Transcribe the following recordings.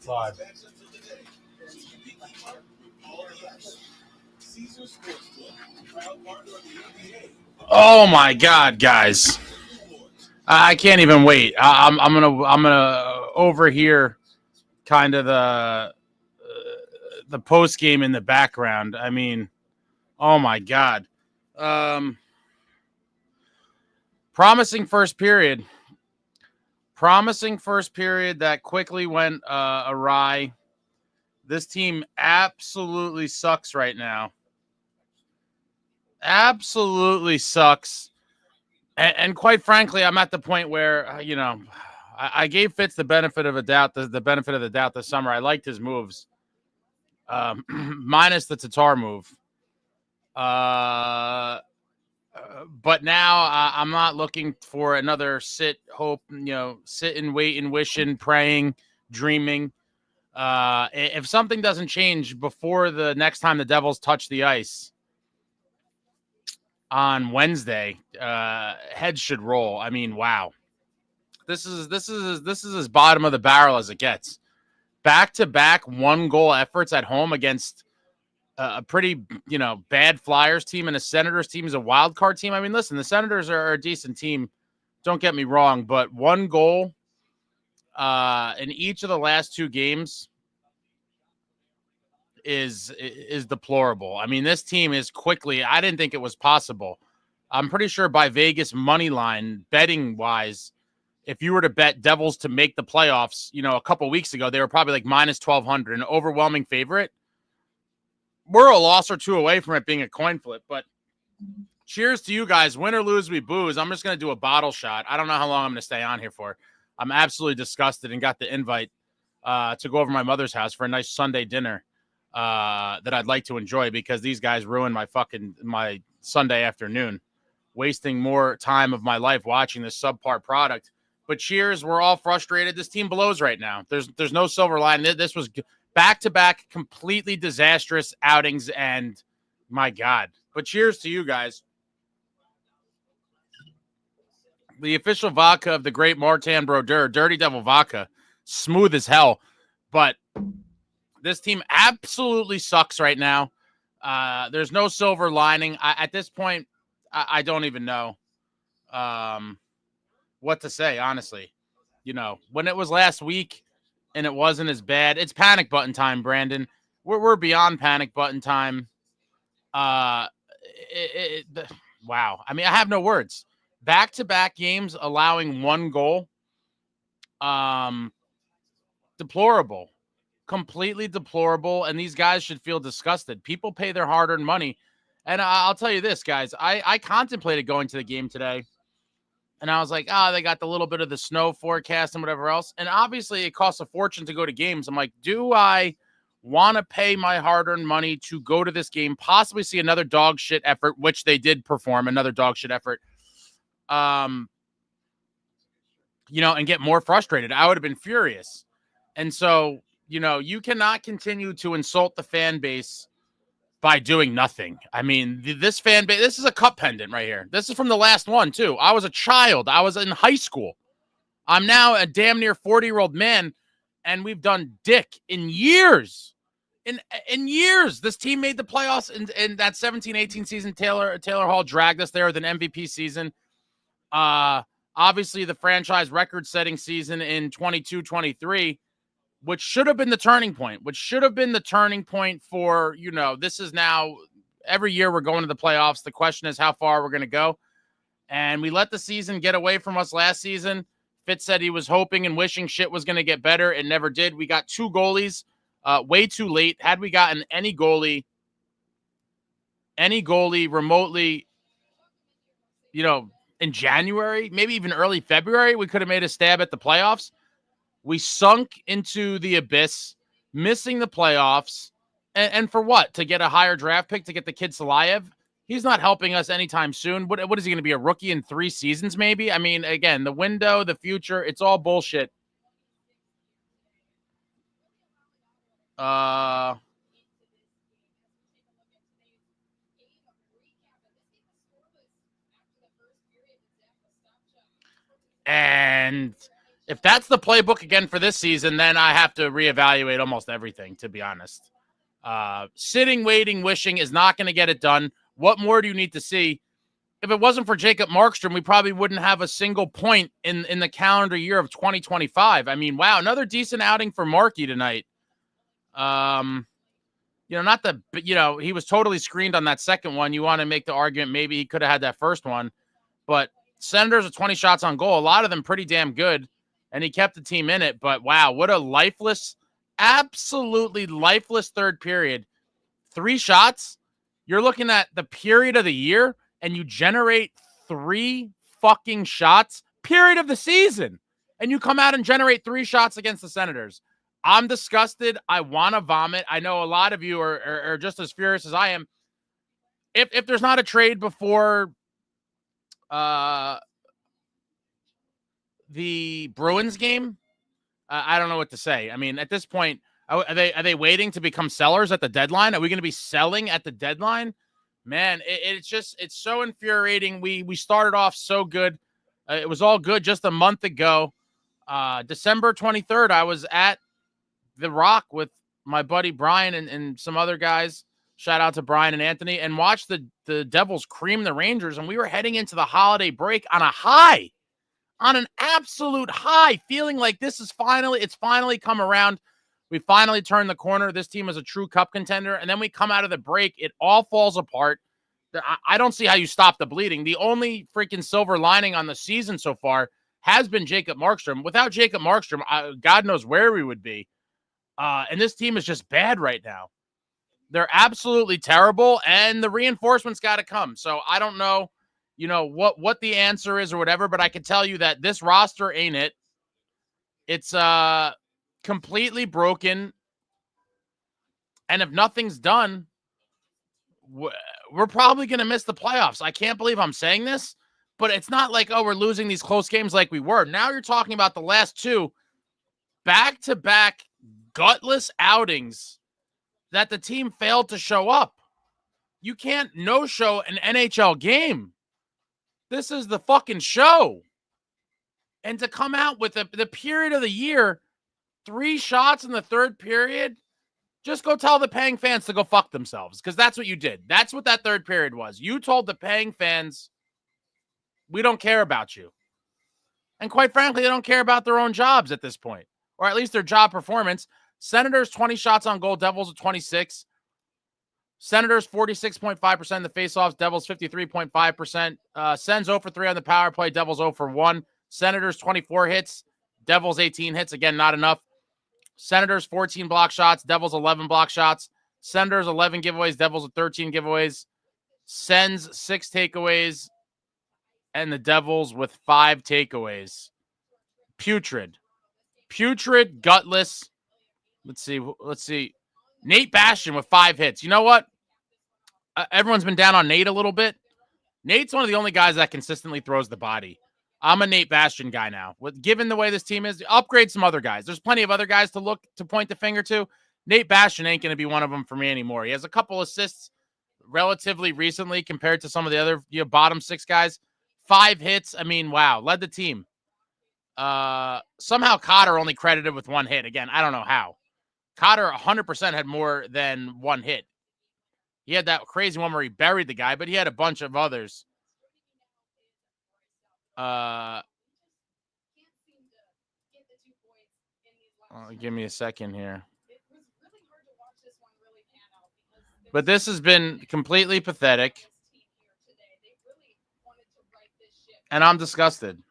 Live. Oh my God, guys! I can't even wait. I'm gonna overhear kind of the post game in the background. I mean, oh my God! Promising first period. Promising first period that quickly went awry. This team absolutely sucks right now. Absolutely sucks. And quite frankly, I'm at the point where, I gave Fitz the benefit of a doubt, the benefit of the doubt this summer. I liked his moves, minus the Tatar move. But now I'm not looking for another sit, hope, sit and wait and wishing, praying, dreaming. If something doesn't change before the next time the Devils touch the ice on Wednesday, heads should roll. I mean, wow. This is as bottom of the barrel as it gets. Back-to-back 1-goal efforts at home against a pretty, bad Flyers team, and a Senators team is a wild card team. I mean, listen, the Senators are a decent team. Don't get me wrong, but 1 goal in each of the last 2 games is deplorable. I mean, this team is quickly. I didn't think it was possible. I'm pretty sure by Vegas money line betting wise, if you were to bet Devils to make the playoffs, a couple weeks ago, they were probably like minus 1,200, an overwhelming favorite. We're a loss or 2 away from it being a coin flip, but cheers to you guys. Win or lose, we booze. I'm just going to do a bottle shot. I don't know how long I'm going to stay on here for. I'm absolutely disgusted and got the invite to go over to my mother's house for a nice Sunday dinner that I'd like to enjoy because these guys ruined my Sunday afternoon, wasting more time of my life watching this subpar product. But cheers, we're all frustrated. This team blows right now. There's no silver line. This was back-to-back completely disastrous outings, and my God. But cheers to you guys. The official vodka of the great Martin Brodeur, Dirty Devil Vodka, smooth as hell. But this team absolutely sucks right now. There's no silver lining. At this point, I don't even know what to say, honestly. When it was last week and it wasn't as bad, it's panic button time, Brandon. We're beyond panic button time. Wow. I mean, I have no words. Back-to-back games allowing 1 goal. Deplorable. Completely deplorable. And these guys should feel disgusted. People pay their hard-earned money. And I'll tell you this, guys. I contemplated going to the game today. And I was like, they got the little bit of the snow forecast and whatever else. And obviously, it costs a fortune to go to games. I'm like, do I want to pay my hard-earned money to go to this game, possibly see another dog shit effort, which they did perform, another dog shit effort, and get more frustrated? I would have been furious. And so, you cannot continue to insult the fan base by doing nothing. I mean, this fan base, this is a cup pendant right here. This is from the last one, too. I was a child. I was in high school. I'm now a damn near 40-year-old man, and we've done dick in years. In years, this team made the playoffs in that 17-18 season. Taylor Hall dragged us there with an MVP season. Obviously, the franchise record-setting season in 22-23, which should have been the turning point, for, this is now every year we're going to the playoffs. The question is how far we're going to go. And we let the season get away from us last season. Fitz said he was hoping and wishing shit was going to get better. It never did. We got 2 goalies way too late. Had we gotten any goalie remotely, in January, maybe even early February, we could have made a stab at the playoffs. We sunk into the abyss, missing the playoffs. And for what? To get a higher draft pick, to get the kid Salayev? He's not helping us anytime soon. What is he going to be, a rookie in 3 seasons maybe? I mean, again, the window, the future, it's all bullshit. And If that's the playbook again for this season, then I have to reevaluate almost everything, to be honest. Sitting, waiting, wishing is not going to get it done. What more do you need to see? If it wasn't for Jacob Markstrom, we probably wouldn't have a single point in the calendar year of 2025. I mean, wow, another decent outing for Markey tonight. Not the, he was totally screened on that second one. You want to make the argument maybe he could have had that first one, but Senators with 20 shots on goal, a lot of them pretty damn good, and he kept the team in it. But wow, what a lifeless, absolutely lifeless third period. 3 shots. You're looking at the period of the year, and you generate 3 fucking shots, period of the season. And you come out and generate 3 shots against the Senators. I'm disgusted. I want to vomit. I know a lot of you are just as furious as I am. If there's not a trade before the Bruins game, I don't know what to say. I mean, at this point, are they waiting to become sellers at the deadline? Are we going to be selling at the deadline? Man, it's so infuriating. We started off so good. It was all good just a month ago. December 23rd, I was at The Rock with my buddy Brian and some other guys. Shout out to Brian and Anthony, and watched the Devils cream the Rangers. And we were heading into the holiday break on a high, on an absolute high, feeling like it's finally come around. We finally turned the corner. This team is a true cup contender. And then we come out of the break. It all falls apart. I don't see how you stop the bleeding. The only freaking silver lining on the season so far has been Jacob Markstrom. Without Jacob Markstrom, God knows where we would be. And this team is just bad right now. They're absolutely terrible, and the reinforcements got to come. So I don't know, what the answer is or whatever, but I can tell you that this roster ain't it. It's completely broken, and if nothing's done, we're probably going to miss the playoffs. I can't believe I'm saying this, but it's not like, we're losing these close games like we were. Now you're talking about the last 2 back-to-back gutless outings that the team failed to show up. You can't no-show an NHL game. This is the fucking show. And to come out with the period of the year, 3 shots in the third period, just go tell the paying fans to go fuck themselves, because that's what you did. That's what that third period was. You told the paying fans, we don't care about you. And quite frankly, they don't care about their own jobs at this point, or at least their job performance. Senators, 20 shots on goal. Devils with 26. Senators, 46.5% in the faceoffs. Devils, 53.5%. Sens 0 for 3 on the power play. Devils 0 for 1. Senators, 24 hits. Devils, 18 hits. Again, not enough. Senators, 14 block shots. Devils, 11 block shots. Senators, 11 giveaways. Devils with 13 giveaways. Sens, 6 takeaways. And the Devils with 5 takeaways. Putrid, gutless. Let's see. Nate Bastian with 5 hits. You know what? Everyone's been down on Nate a little bit. Nate's one of the only guys that consistently throws the body. I'm a Nate Bastian guy now. Given the way this team is, upgrade some other guys. There's plenty of other guys to point the finger to. Nate Bastian ain't going to be one of them for me anymore. He has a couple assists relatively recently compared to some of the other bottom 6 guys. 5 hits. I mean, wow. Led the team. Somehow Cotter only credited with 1 hit. Again, I don't know how. Cotter 100% had more than 1 hit. He had that crazy one where he buried the guy, but he had a bunch of others. Give me a second here. But this has been completely pathetic. And I'm disgusted.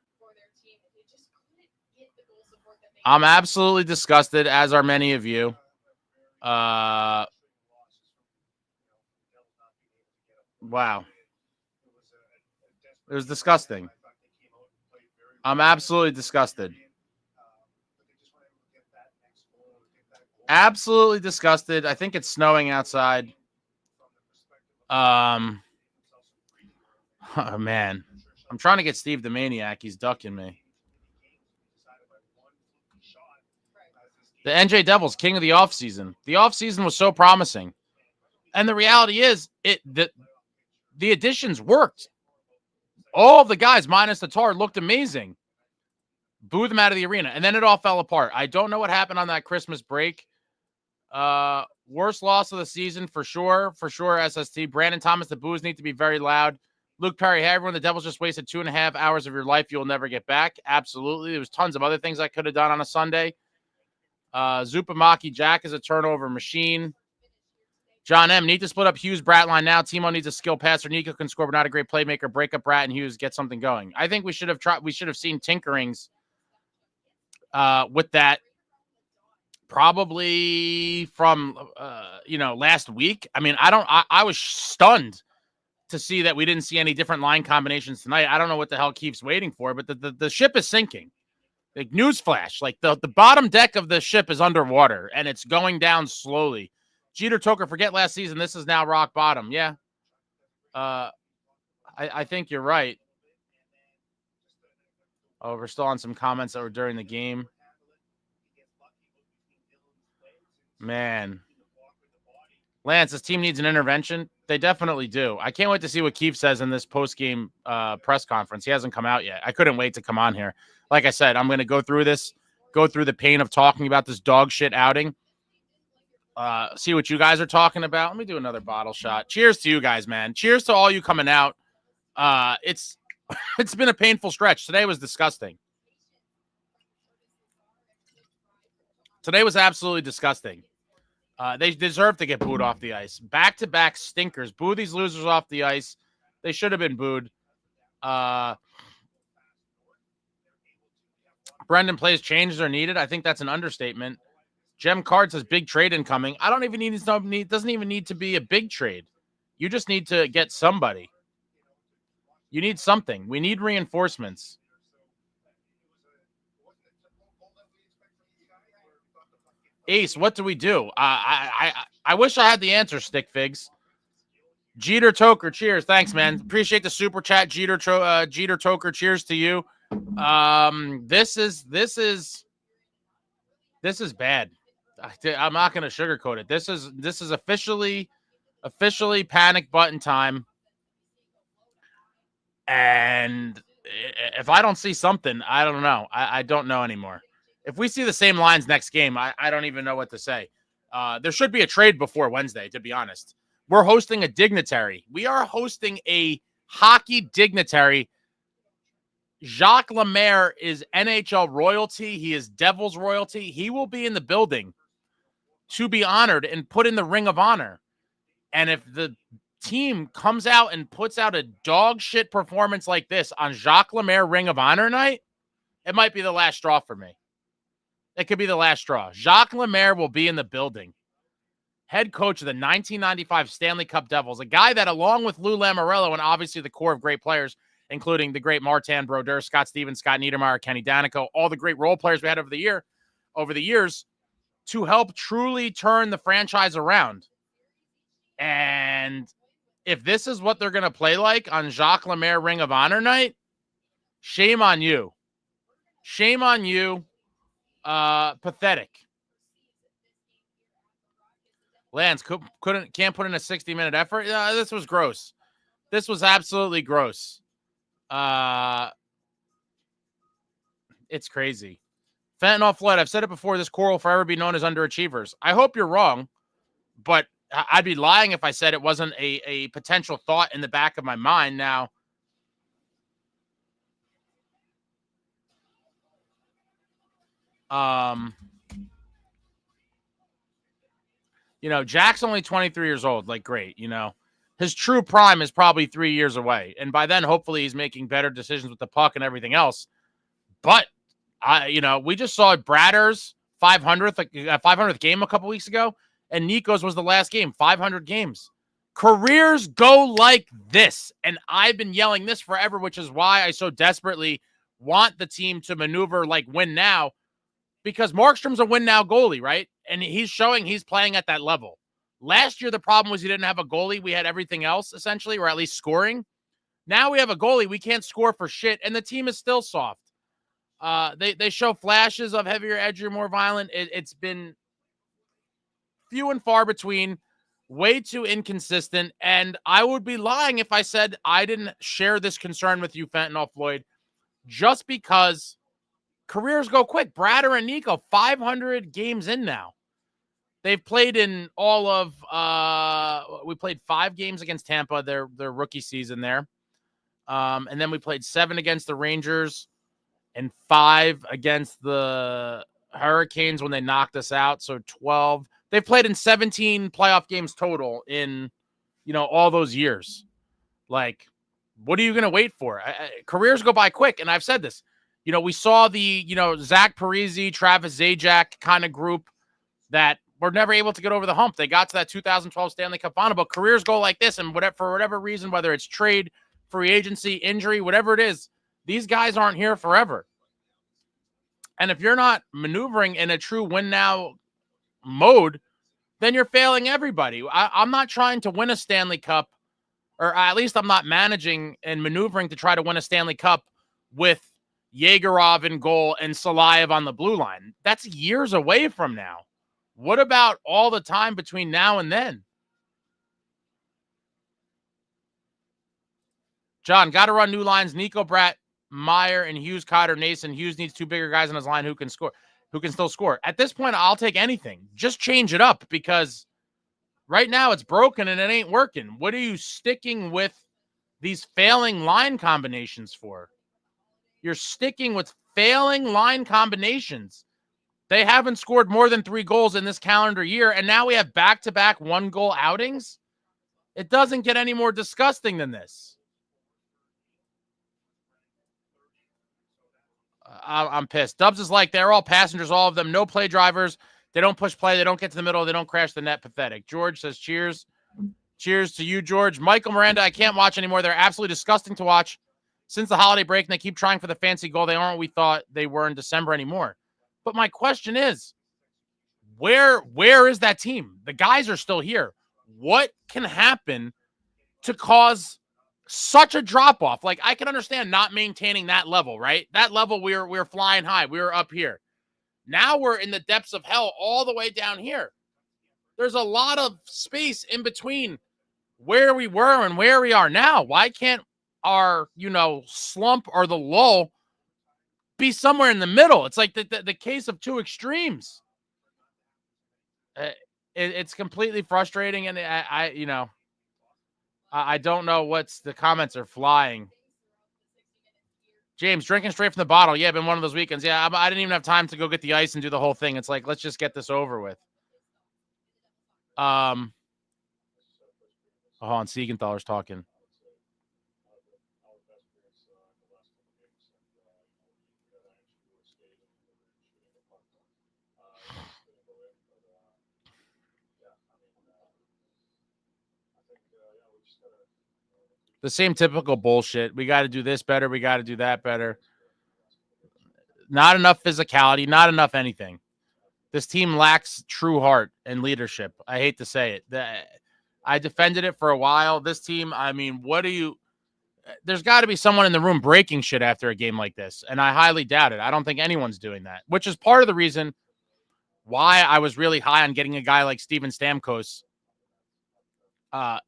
I'm absolutely disgusted, as are many of you. Wow. It was disgusting. I'm absolutely disgusted. Absolutely disgusted. I think it's snowing outside. Oh, man. I'm trying to get Steve the Maniac. He's ducking me. The NJ Devils, king of the offseason. The offseason was so promising. And the reality is, the additions worked. All of the guys, minus the Tar, looked amazing. Boo them out of the arena. And then it all fell apart. I don't know what happened on that Christmas break. Worst loss of the season for sure. For sure, SST. Brandon Thomas, the boos need to be very loud. Luke Perry, hey, everyone, the Devils just wasted 2.5 hours of your life you'll never get back. Absolutely. There was tons of other things I could have done on a Sunday. Zupamaki, Jack is a turnover machine. John M. Need to split up Hughes Bratline now. Timo needs a skill passer. Nico can score, but not a great playmaker. Break up Brat and Hughes, get something going. I think we should have tried. We should have seen tinkerings with that probably from last week. I mean, I was stunned to see that we didn't see any different line combinations tonight. I don't know what the hell Keefe's waiting for, but the ship is sinking. Like, newsflash, like the bottom deck of the ship is underwater and it's going down slowly. Jeter Toker, forget last season. This is now rock bottom. Yeah. I think you're right. Oh, we're still on some comments that were during the game. Man. Lance, this team needs an intervention. They definitely do. I can't wait to see what Keefe says in this post-game press conference. He hasn't come out yet. I couldn't wait to come on here. Like I said, I'm going to go through the pain of talking about this dog shit outing. See what you guys are talking about. Let me do another bottle shot. Cheers to you guys, man. Cheers to all you coming out. It's been a painful stretch. Today was disgusting. Today was absolutely disgusting. They deserve to get booed off the ice. Back-to-back stinkers. Boo these losers off the ice. They should have been booed. Brendan plays changes are needed. I think that's an understatement. Jem Card says big trade incoming. I don't even need doesn't even need to be a big trade. You just need to get somebody. You need something. We need reinforcements. Ace, what do we do? I wish I had the answer, Stick Figs. Jeter Toker, cheers. Thanks, man. Appreciate the super chat, Jeter Toker. Cheers to you. This is bad. I'm not going to sugarcoat it. This is officially panic button time. And if I don't see something, I don't know. I don't know anymore. If we see the same lines next game, I don't even know what to say. There should be a trade before Wednesday, to be honest. We're hosting a dignitary. We are hosting a hockey dignitary. Jacques Lemaire is NHL royalty. He is Devils royalty. He will be in the building to be honored and put in the Ring of Honor. And if the team comes out and puts out a dog shit performance like this on Jacques Lemaire Ring of Honor night, it might be the last straw for me. It could be the last straw. Jacques Lemaire will be in the building. Head coach of the 1995 Stanley Cup Devils, a guy that, along with Lou Lamoriello and obviously the core of great players, including the great Martin Brodeur, Scott Stevens, Scott Niedermayer, Kenny Danico, all the great role players we had over the years, to help truly turn the franchise around. And if this is what they're going to play like on Jacques Lemaire Ring of Honor can't shame on you. Shame on you. Pathetic. Lance can't put in a 60-minute effort. This was gross. This was absolutely gross. It's crazy. Fentanyl Flood, I've said it before, this core will forever be known as underachievers. I hope you're wrong, but I'd be lying if I said it wasn't a potential thought in the back of my mind. Now, Jack's only 23 years old. Like, great. His true prime is probably 3 years away. And by then, hopefully he's making better decisions with the puck and everything else. But, we just saw Bratter's 500th game a couple weeks ago. And Nico's was the last game, 500 games. Careers go like this. And I've been yelling this forever, which is why I so desperately want the team to maneuver like win now. Because Markstrom's a win now goalie, right? And he's showing he's playing at that level. Last year, the problem was he didn't have a goalie. We had everything else, essentially, or at least scoring. Now we have a goalie. We can't score for shit, and the team is still soft. They show flashes of heavier, edgier, more violent. It's been few and far between, way too inconsistent, and I would be lying if I said I didn't share this concern with you, Fentanyl Floyd, just because careers go quick. Brader and Nico, 500 games in now. They've played in all of we played 5 games against Tampa, their rookie season there. And then we played 7 against the Rangers and 5 against the Hurricanes when they knocked us out. So 12. They've played in 17 playoff games total in, all those years. Like, what are you going to wait for? Careers go by quick. And I've said this, we saw the, Zach Parise, Travis Zajac kind of group that were never able to get over the hump. They got to that 2012 Stanley Cup final, but careers go like this. And for whatever reason, whether it's trade, free agency, injury, whatever it is, these guys aren't here forever. And if you're not maneuvering in a true win now mode, then you're failing everybody. I'm not trying to win a Stanley Cup, or at least I'm not managing and maneuvering to try to win a Stanley Cup with Yegorov in goal and Salayev on the blue line. That's years away from now. What about all the time between now and then? John, got to run new lines. Nico, Bratt, Meyer, and Hughes, Cotter, Nason. Hughes needs 2 bigger guys on his line who can still score. At this point, I'll take anything. Just change it up, because right now it's broken and it ain't working. What are you sticking with these failing line combinations for? You're sticking with failing line combinations. They haven't scored more than 3 goals in this calendar year, and now we have back-to-back 1-goal outings. It doesn't get any more disgusting than this. I'm pissed. Dubs is like, they're all passengers, all of them. No play drivers. They don't push play. They don't get to the middle. They don't crash the net. Pathetic. George says, cheers. Cheers to you, George. Michael Miranda, I can't watch anymore. They're absolutely disgusting to watch since the holiday break, and they keep trying for the fancy goal. They aren't what we thought they were in December anymore. But my question is, where is that team? The guys are still here. What can happen to cause such a drop-off? Like, I can understand not maintaining that level, right? That level, we were flying high. We were up here. Now we're in the depths of hell all the way down here. There's a lot of space in between where we were and where we are now. Why can't our, slump or the lull be somewhere in the middle? It's like the case of 2 extremes. It's completely frustrating, and I don't know what's the comments are flying. James, drinking straight from the bottle. Yeah, been one of those weekends. Yeah, I didn't even have time to go get the ice and do the whole thing. It's like, let's just get this over with. Hold on, Siegenthaler's talking. The same typical bullshit. We got to do this better. We got to do that better. Not enough physicality, not enough anything. This team lacks true heart and leadership. I hate to say it. I defended it for a while. This team, there's got to be someone in the room breaking shit after a game like this, and I highly doubt it. I don't think anyone's doing that, which is part of the reason why I was really high on getting a guy like Steven Stamkos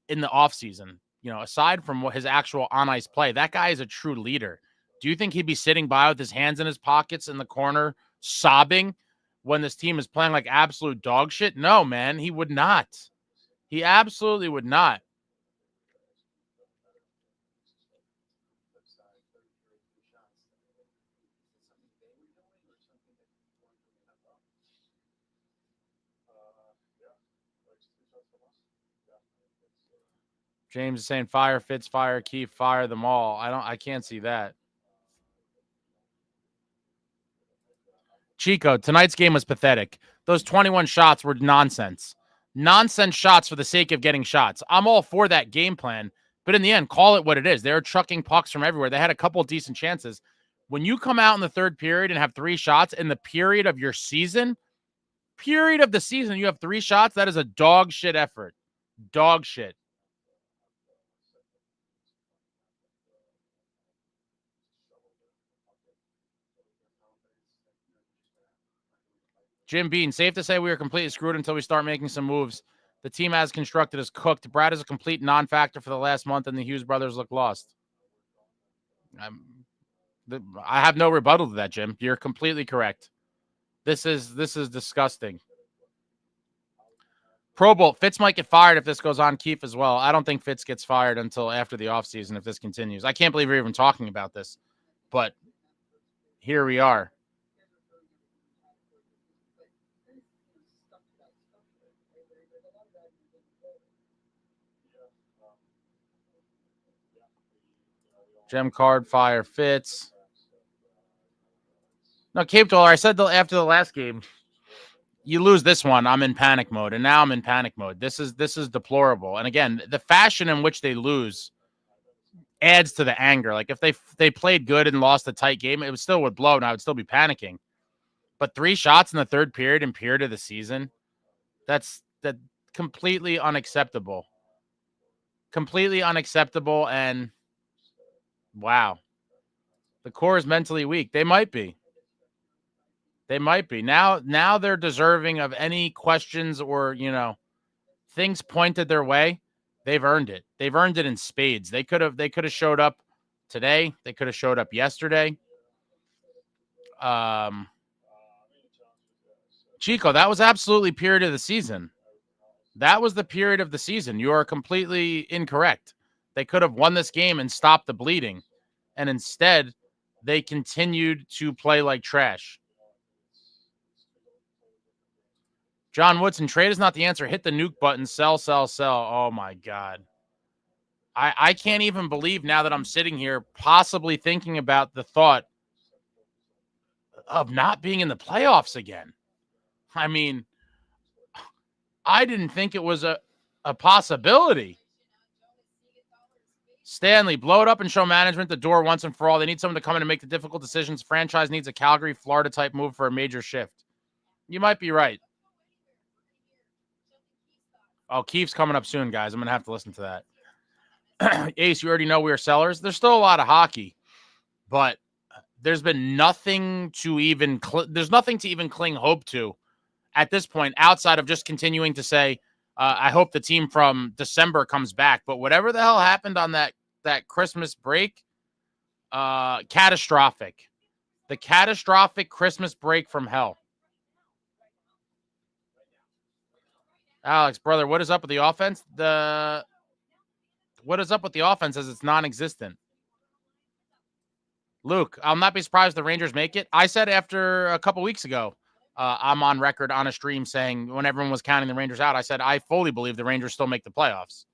in the offseason. Aside from his actual on-ice play, that guy is a true leader. Do you think he'd be sitting by with his hands in his pockets in the corner sobbing when this team is playing like absolute dog shit? No, man, he would not. He absolutely would not. James is saying fire Fitz, fire Keefe, fire them all. I can't see that. Chico, tonight's game was pathetic. Those 21 shots were nonsense. Nonsense shots for the sake of getting shots. I'm all for that game plan, but in the end, call it what it is. They're chucking pucks from everywhere. They had a couple of decent chances. When you come out in the third period and have 3 shots in the period of your season, you have 3 shots, that is a dog shit effort. Dog shit. Jim Bean, safe to say we are completely screwed until we start making some moves. The team as constructed is cooked. Brad is a complete non-factor for the last month, and the Hughes brothers look lost. I have no rebuttal to that, Jim. You're completely correct. This is disgusting. Pro Bowl, Fitz might get fired if this goes on. Keefe as well. I don't think Fitz gets fired until after the offseason if this continues. I can't believe we're even talking about this, but here we are. Gem card, fire Fitz. No, Cape Dollar, I said after the last game, you lose this one, I'm in panic mode, and now I'm in panic mode. This is deplorable. And again, the fashion in which they lose adds to the anger. Like if they played good and lost a tight game, it still would blow, and I would still be panicking. But 3 shots in the third period of the season, that's completely unacceptable. Completely unacceptable, and wow. The core is mentally weak. They might be. They might be. Now they're deserving of any questions or, things pointed their way. They've earned it. They've earned it in spades. They could have showed up today. They could have showed up yesterday. Chico, that was absolutely period of the season. That was the period of the season. You are completely incorrect. They could have won this game and stopped the bleeding. And instead, they continued to play like trash. John Woodson, trade is not the answer. Hit the nuke button. Sell, sell, sell. Oh, my God. I can't even believe now that I'm sitting here possibly thinking about the thought of not being in the playoffs again. I mean, I didn't think it was a possibility. Stanley, blow it up and show management the door once and for all. They need someone to come in and make the difficult decisions. Franchise needs a Calgary, Florida type move for a major shift. You might be right. Oh, Keefe's coming up soon, guys. I'm going to have to listen to that. Ace, you already know we are sellers. There's still a lot of hockey, but there's been nothing to even there's nothing to even cling hope to at this point outside of just continuing to say, I hope the team from December comes back. But whatever the hell happened on that Christmas break, catastrophic. The catastrophic Christmas break from hell. Alex, brother, what is up with the offense? What is up with the offense as it's non-existent? Luke, I'll not be surprised if the Rangers make it. I said after a couple weeks ago, I'm on record on a stream saying when everyone was counting the Rangers out, I said I fully believe the Rangers still make the playoffs.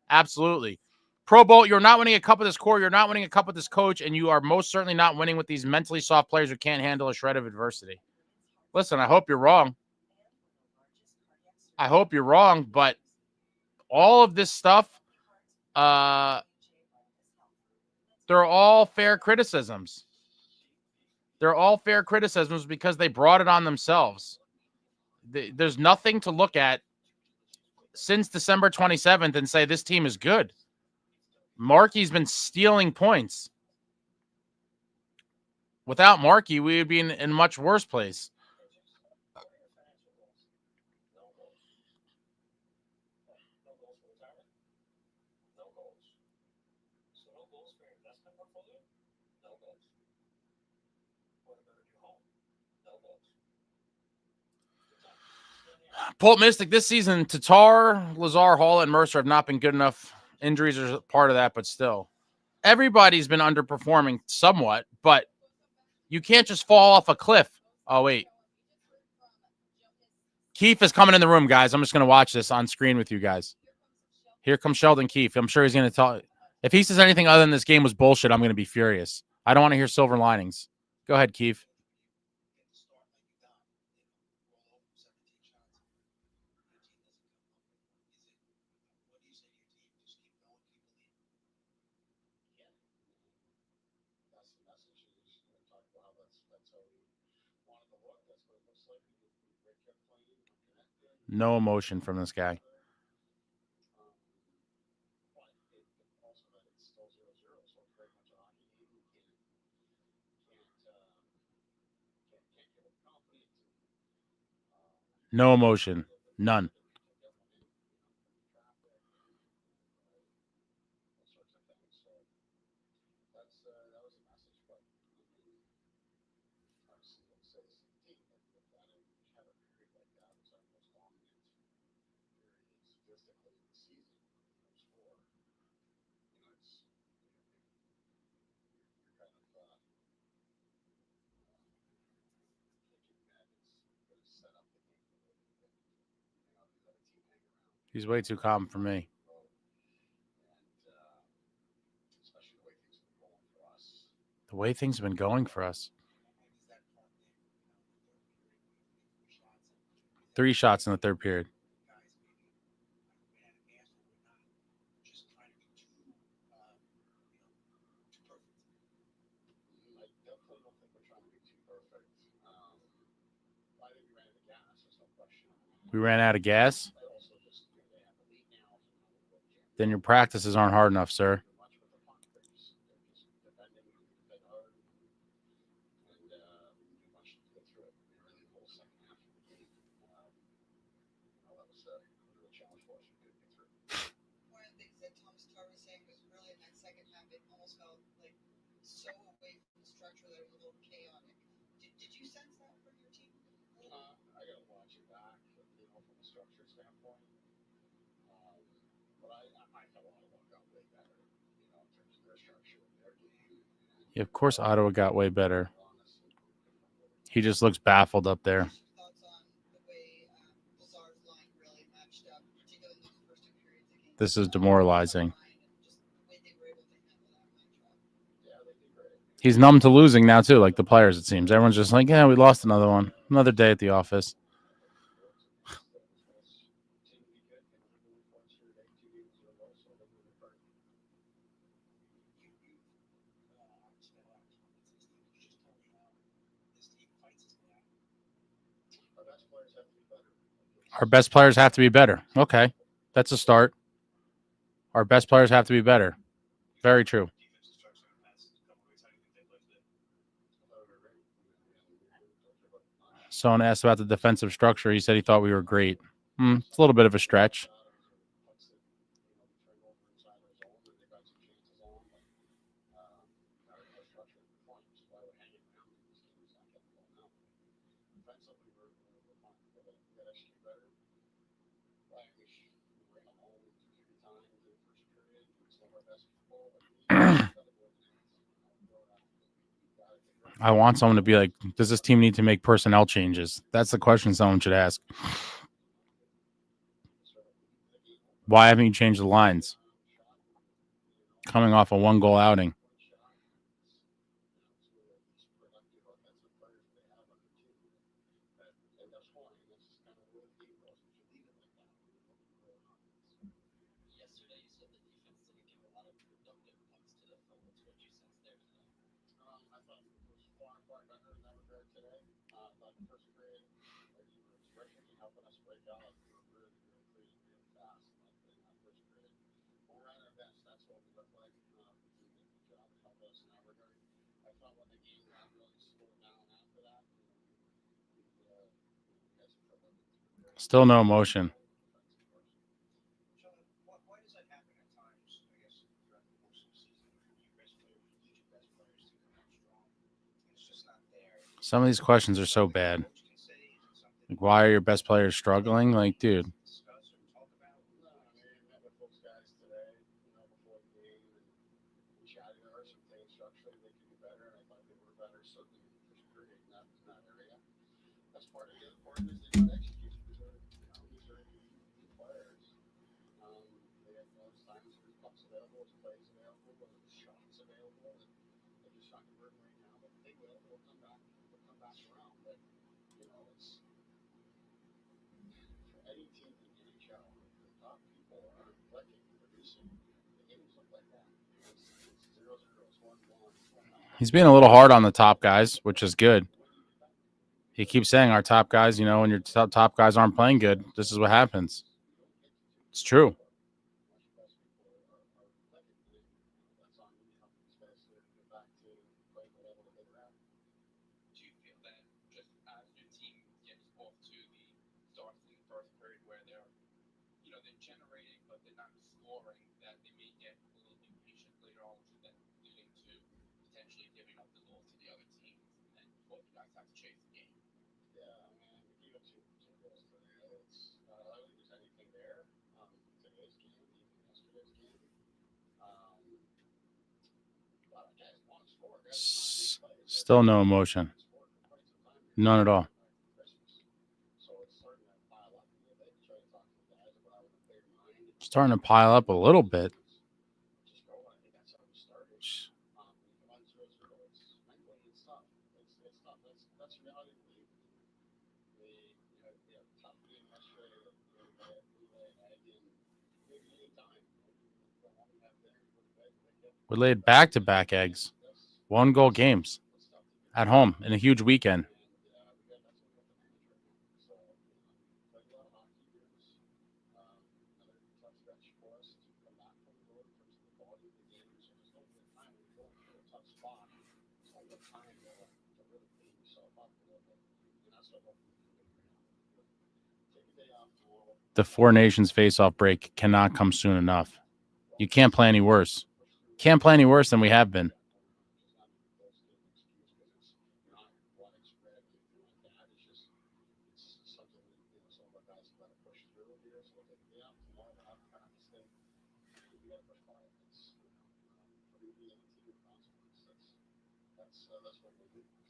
Absolutely. Pro Bowl, you're not winning a cup with this core. You're not winning a cup with this coach, and you are most certainly not winning with these mentally soft players who can't handle a shred of adversity. Listen, I hope you're wrong. I hope you're wrong, but all of this stuff, they're all fair criticisms. They're all fair criticisms because they brought it on themselves. There's nothing to look at since December 27th and say this team is good. Markey's been stealing points. Without Markey, we would be in a much worse place. Pulp Mystic, this season, Tatar, Lazar, Hall, and Mercer have not been good enough. Injuries are part of that, but still. Everybody's been underperforming somewhat, but you can't just fall off a cliff. Oh, wait. Keefe is coming in the room, guys. I'm just going to watch this on screen with you guys. Here comes Sheldon Keefe. I'm sure he's going to talk. If he says anything other than this game was bullshit, I'm going to be furious. I don't want to hear silver linings. Go ahead, Keefe. No emotion from this guy. No emotion. None. He's way too calm for me. The way things have been going for us. 3 shots in the third period. We ran out of gas? Then your practices aren't hard enough, sir. Yeah, of course, Ottawa got way better. He just looks baffled up there. This is demoralizing. He's numb to losing now, too, like the players, it seems. Everyone's just like, yeah, we lost another one. Another day at the office. Our best players have to be better. Okay, that's a start. Our best players have to be better. Very true. Someone asked about the defensive structure. He said he thought we were great. It's a little bit of a stretch. I want someone to be like, does this team need to make personnel changes? That's the question someone should ask. Why haven't you changed the lines? Coming off a 1-goal outing. Still no emotion. Some of these questions are so bad. Like, why are your best players struggling? Like, dude. He's being a little hard on the top guys, which is good. He keeps saying our top guys, when your top guys aren't playing good, this is what happens. It's true. Still no emotion. None at all. Starting to pile up a little bit. We laid back-to-back eggs. 1-goal games at home in a huge weekend. The Four Nations face-off break cannot come soon enough. You can't play any worse. Can't play any worse than we have been.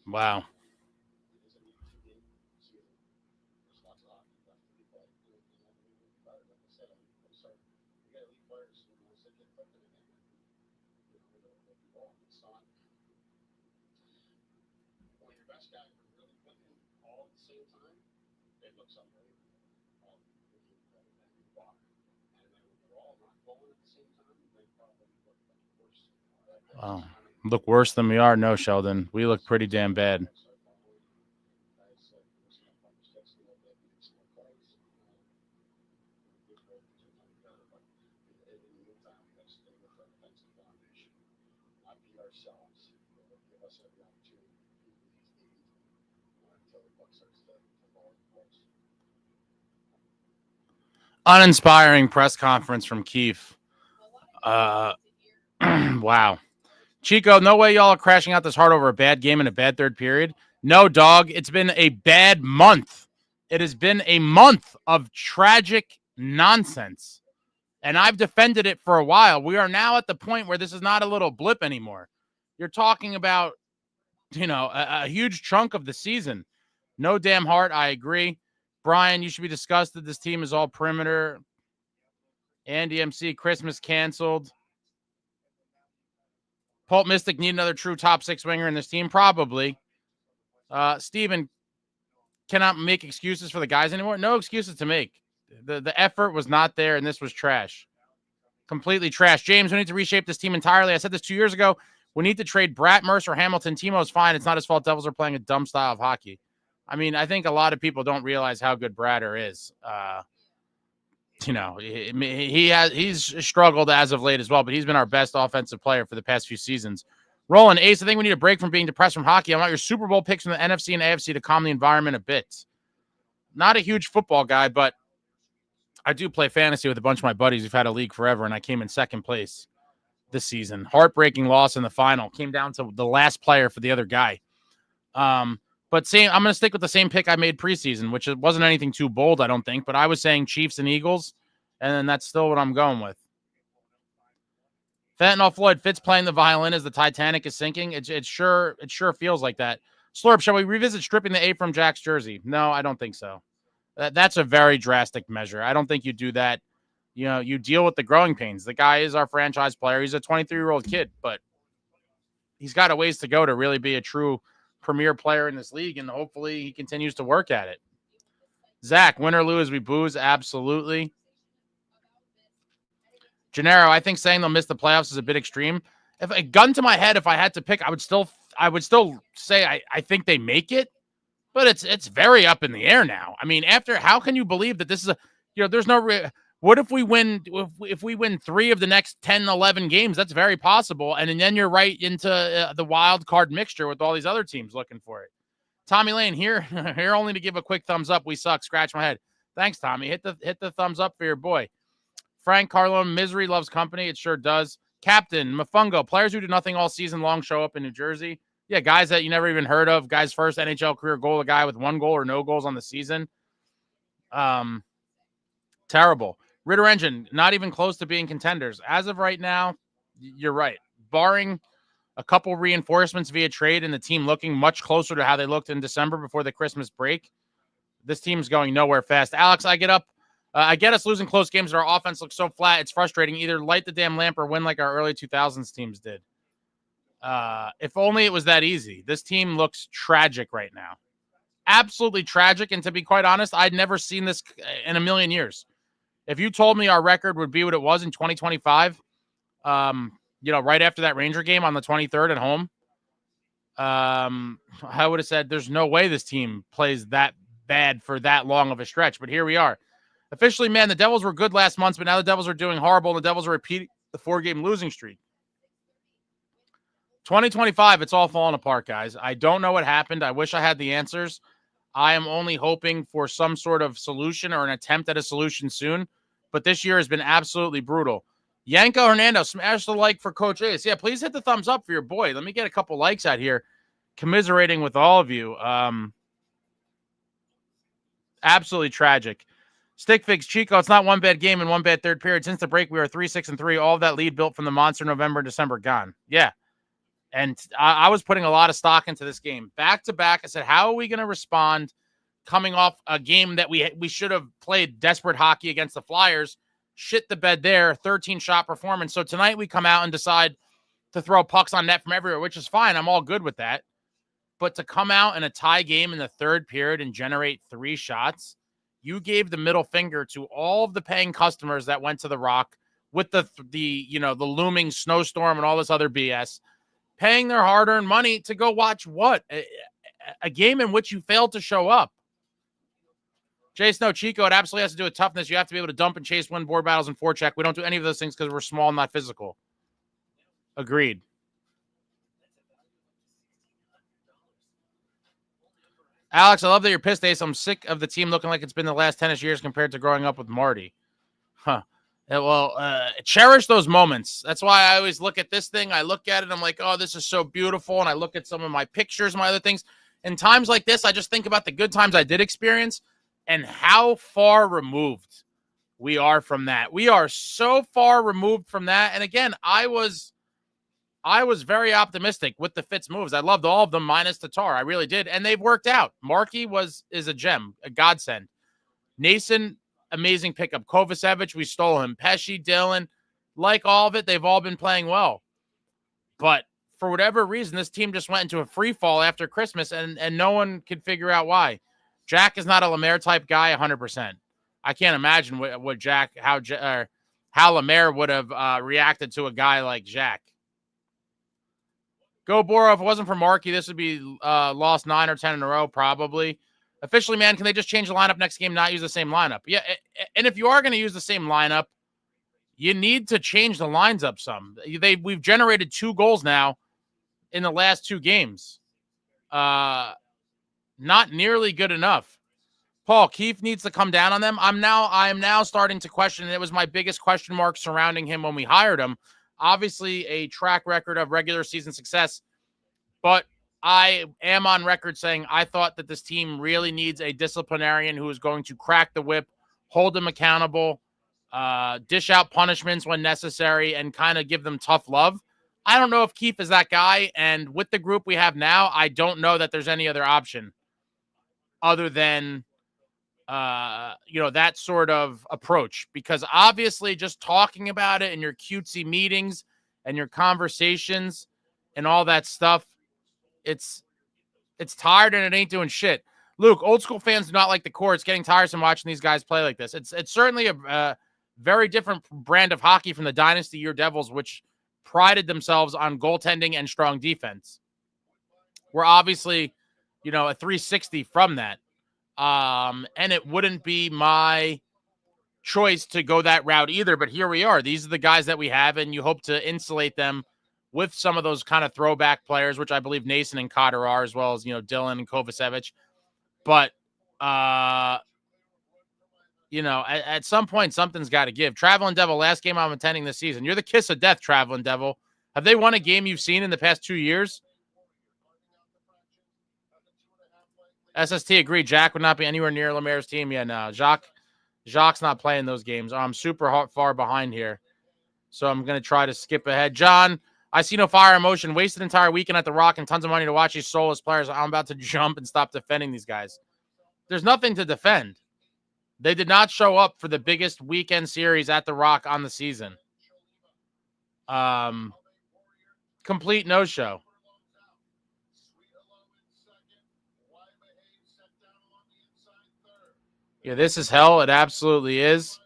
Wow. Wow. Look worse than we are? No, Sheldon. We look pretty damn bad. Uninspiring press conference from Keefe. Wow. Chico, no way y'all are crashing out this hard over a bad game and a bad third period. No, dog. It's been a bad month. It has been a month of tragic nonsense. And I've defended it for a while. We are now at the point where this is not a little blip anymore. You're talking about, a huge chunk of the season. No damn heart. I agree. Brian, you should be disgusted. This team is all perimeter. Andy MC, Christmas canceled. Pulp Mystic need another true top 6 winger in this team? Probably. Steven, cannot make excuses for the guys anymore? No excuses to make. The effort was not there, and this was trash. Completely trash. James, we need to reshape this team entirely. I said this 2 years ago. We need to trade Bratt, Mercer, Hamilton. Timo's fine. It's not his fault. Devils are playing a dumb style of hockey. I mean, I think a lot of people don't realize how good Bratter is. He's struggled as of late as well, but he's been our best offensive player for the past few seasons. Roland, Ace, I think we need a break from being depressed from hockey. I want your Super Bowl picks from the NFC and AFC to calm the environment a bit. Not a huge football guy, but I do play fantasy with a bunch of my buddies who've had a league forever, and I came in second place this season. Heartbreaking loss in the final. Came down to the last player for the other guy. I'm going to stick with the same pick I made preseason, which wasn't anything too bold, I don't think, but I was saying Chiefs and Eagles, and then that's still what I'm going with. Fentanyl Floyd, Fitz playing the violin as the Titanic is sinking. It sure feels like that. Slurp, shall we revisit stripping the A from Jack's jersey? No, I don't think so. That's a very drastic measure. I don't think you do that. You deal with the growing pains. The guy is our franchise player. He's a 23-year-old kid, but he's got a ways to go to really be a true premier player in this league, and hopefully he continues to work at it. Zach, win or lose, we booze? Absolutely. Gennaro, I think saying they'll miss the playoffs is a bit extreme. If a gun to my head, if I had to pick, I would still say I think they make it, but it's very up in the air now. I mean, how can you believe that this is there's no what if we win if we win 3 of the next 10, 11 games? That's very possible, and then you're right into the wild card mixture with all these other teams looking for it. Tommy Lane here only to give a quick thumbs up. We suck. Scratch my head. Thanks, Tommy. Hit the thumbs up for your boy. Frank Carlone, misery loves company. It sure does. Captain Mafungo, players who do nothing all season long show up in New Jersey. Yeah, guys that you never even heard of. Guy's first NHL career goal, a guy with 1 goal or no goals on the season. Terrible. Ritter Engine, not even close to being contenders. As of right now, you're right. Barring a couple reinforcements via trade and the team looking much closer to how they looked in December before the Christmas break, this team's going nowhere fast. Alex, I get us losing close games, and our offense looks so flat, it's frustrating. Either light the damn lamp or win like our early 2000s teams did. If only it was that easy. This team looks tragic right now. Absolutely tragic, and to be quite honest, I'd never seen this in a million years. If you told me our record would be what it was in 2025, right after that Ranger game on the 23rd at home, I would have said there's no way this team plays that bad for that long of a stretch. But here we are. Officially, man, the Devils were good last month, but now the Devils are doing horrible. The Devils are repeating the 4-game losing streak. 2025, it's all falling apart, guys. I don't know what happened. I wish I had the answers. I am only hoping for some sort of solution or an attempt at a solution soon. But this year has been absolutely brutal. Yanko Hernando, smash the like for Coach Ace. Yeah, please hit the thumbs up for your boy. Let me get a couple likes out here. Commiserating with all of you. Absolutely tragic. Stickfigs, Chico, it's not one bad game and one bad third period. Since the break, we are 3-6-3. All of that lead built from the monster November and December gone. Yeah. And I was putting a lot of stock into this game. Back to back, I said, how are we going to respond coming off a game that we should have played desperate hockey against the Flyers? Shit the bed there, 13-shot performance. So tonight we come out and decide to throw pucks on net from everywhere, which is fine. I'm all good with that. But to come out in a tie game in the third period and generate 3 shots, you gave the middle finger to all of the paying customers that went to the Rock with the looming snowstorm and all this other BS, paying their hard-earned money to go watch what? A game in which you failed to show up. Jay Snow, Chico, it absolutely has to do with toughness. You have to be able to dump and chase, win board battles, and forecheck. We don't do any of those things because we're small, not physical. Agreed. Alex, I love that you're pissed, Ace. I'm sick of the team looking like it's been the last 10 years compared to growing up with Marty. Huh. Well, cherish those moments. That's why I always look at this thing. I look at it, I'm like, oh, this is so beautiful. And I look at some of my pictures, my other things. In times like this, I just think about the good times I did experience and how far removed we are from that. We are so far removed from that. And again, I was very optimistic with the Fitz moves. I loved all of them minus Tatar. I really did. And they've worked out. Markey is a gem, a godsend. Nason, amazing pickup. Kovacevic, we stole him. Pesci, Dylan, like all of it, they've all been playing well. But for whatever reason, this team just went into a free fall after Christmas, and no one could figure out why. Jack is not a Lemaire type guy, 100%. I can't imagine how Lemaire would have reacted to a guy like Jack. Go Boro. If it wasn't for Markey, this would be lost 9 or 10 in a row, probably. Officially, man, can they just change the lineup next game, not use the same lineup? Yeah, and if you are going to use the same lineup, you need to change the lines up some. We've generated 2 goals now in the last 2 games. Not nearly good enough. Paul, Keefe needs to come down on them. I am now starting to question, and it was my biggest question mark surrounding him when we hired him. Obviously, a track record of regular season success, but I am on record saying I thought that this team really needs a disciplinarian who is going to crack the whip, hold them accountable, dish out punishments when necessary, and kind of give them tough love. I don't know if Keefe is that guy, and with the group we have now, I don't know that there's any other option other than that sort of approach, because obviously just talking about it in your cutesy meetings and your conversations and all that stuff, it's tired and it ain't doing shit. Luke, old school fans do not like the core. It's getting tiresome watching these guys play like this. It's certainly a very different brand of hockey from the dynasty year Devils, which prided themselves on goaltending and strong defense. We're obviously, a 360 from that. And it wouldn't be my choice to go that route either, but here we are. These are the guys that we have, and you hope to insulate them with some of those kind of throwback players, which I believe Nason and Cotter are, as well as, Dylan and Kovacevic. But, at some point, something's got to give. Traveling Devil, last game I'm attending this season. You're the kiss of death, Traveling Devil. Have they won a game you've seen in the past 2 years? SST agreed. Jack would not be anywhere near Lemaire's team. Yeah, no. Jacques Jacques not playing those games. I'm super far behind here. So I'm going to try to skip ahead. John, I see no fire emotion. Wasted entire weekend at the Rock and tons of money to watch these soulless players. I'm about to jump and stop defending these guys. There's nothing to defend. They did not show up for the biggest weekend series at the Rock on the season. Complete no-show. Yeah, this is hell. It absolutely is.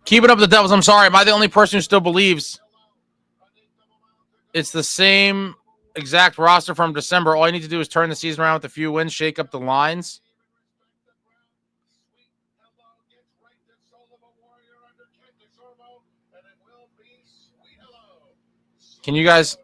Keep it up, the Devils. I'm sorry. Am I the only person who still believes it's the same exact roster from December? All you need to do is turn the season around with a few wins, shake up the lines. Can you guys...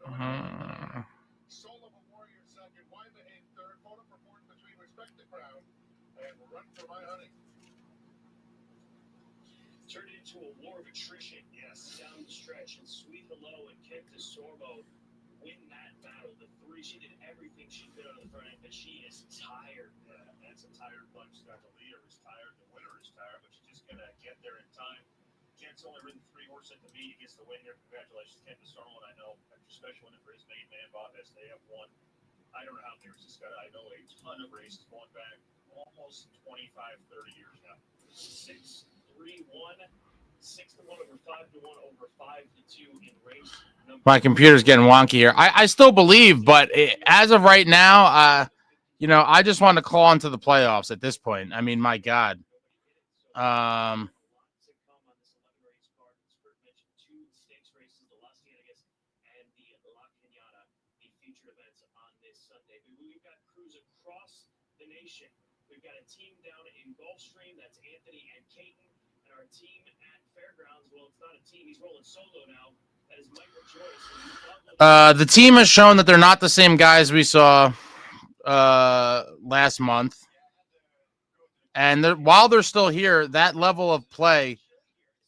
Turned into a war of attrition, yes, down the stretch. And Sweet Hello and Kent DeSorbo win that battle. The three, she did everything she could on the front end, but she is tired. That's a tired bunch. Not the leader is tired, the winner is tired, but she's just going to get there in time. Kent's only ridden 3 horses at the meet. He gets the win here. Congratulations, Kent DeSorbo. And I know after special winning for his main man, Bob Estee, have won. I don't know how many races got. I know a ton of races going back almost 25, 30 years now. 6-3-1, 6-1 over 5-1 over 5-2 in race number. My computer's getting wonky here. I still believe, but as of right now, I just want to call into the playoffs at this point. I mean, my God. We've got a team down in Gulfstream. That's Anthony and Caton. And our team at Fairgrounds, well, it's not a team. He's rolling solo now. That is Michael Joyce. The team has shown that they're not the same guys we saw last month. And while they're still here, that level of play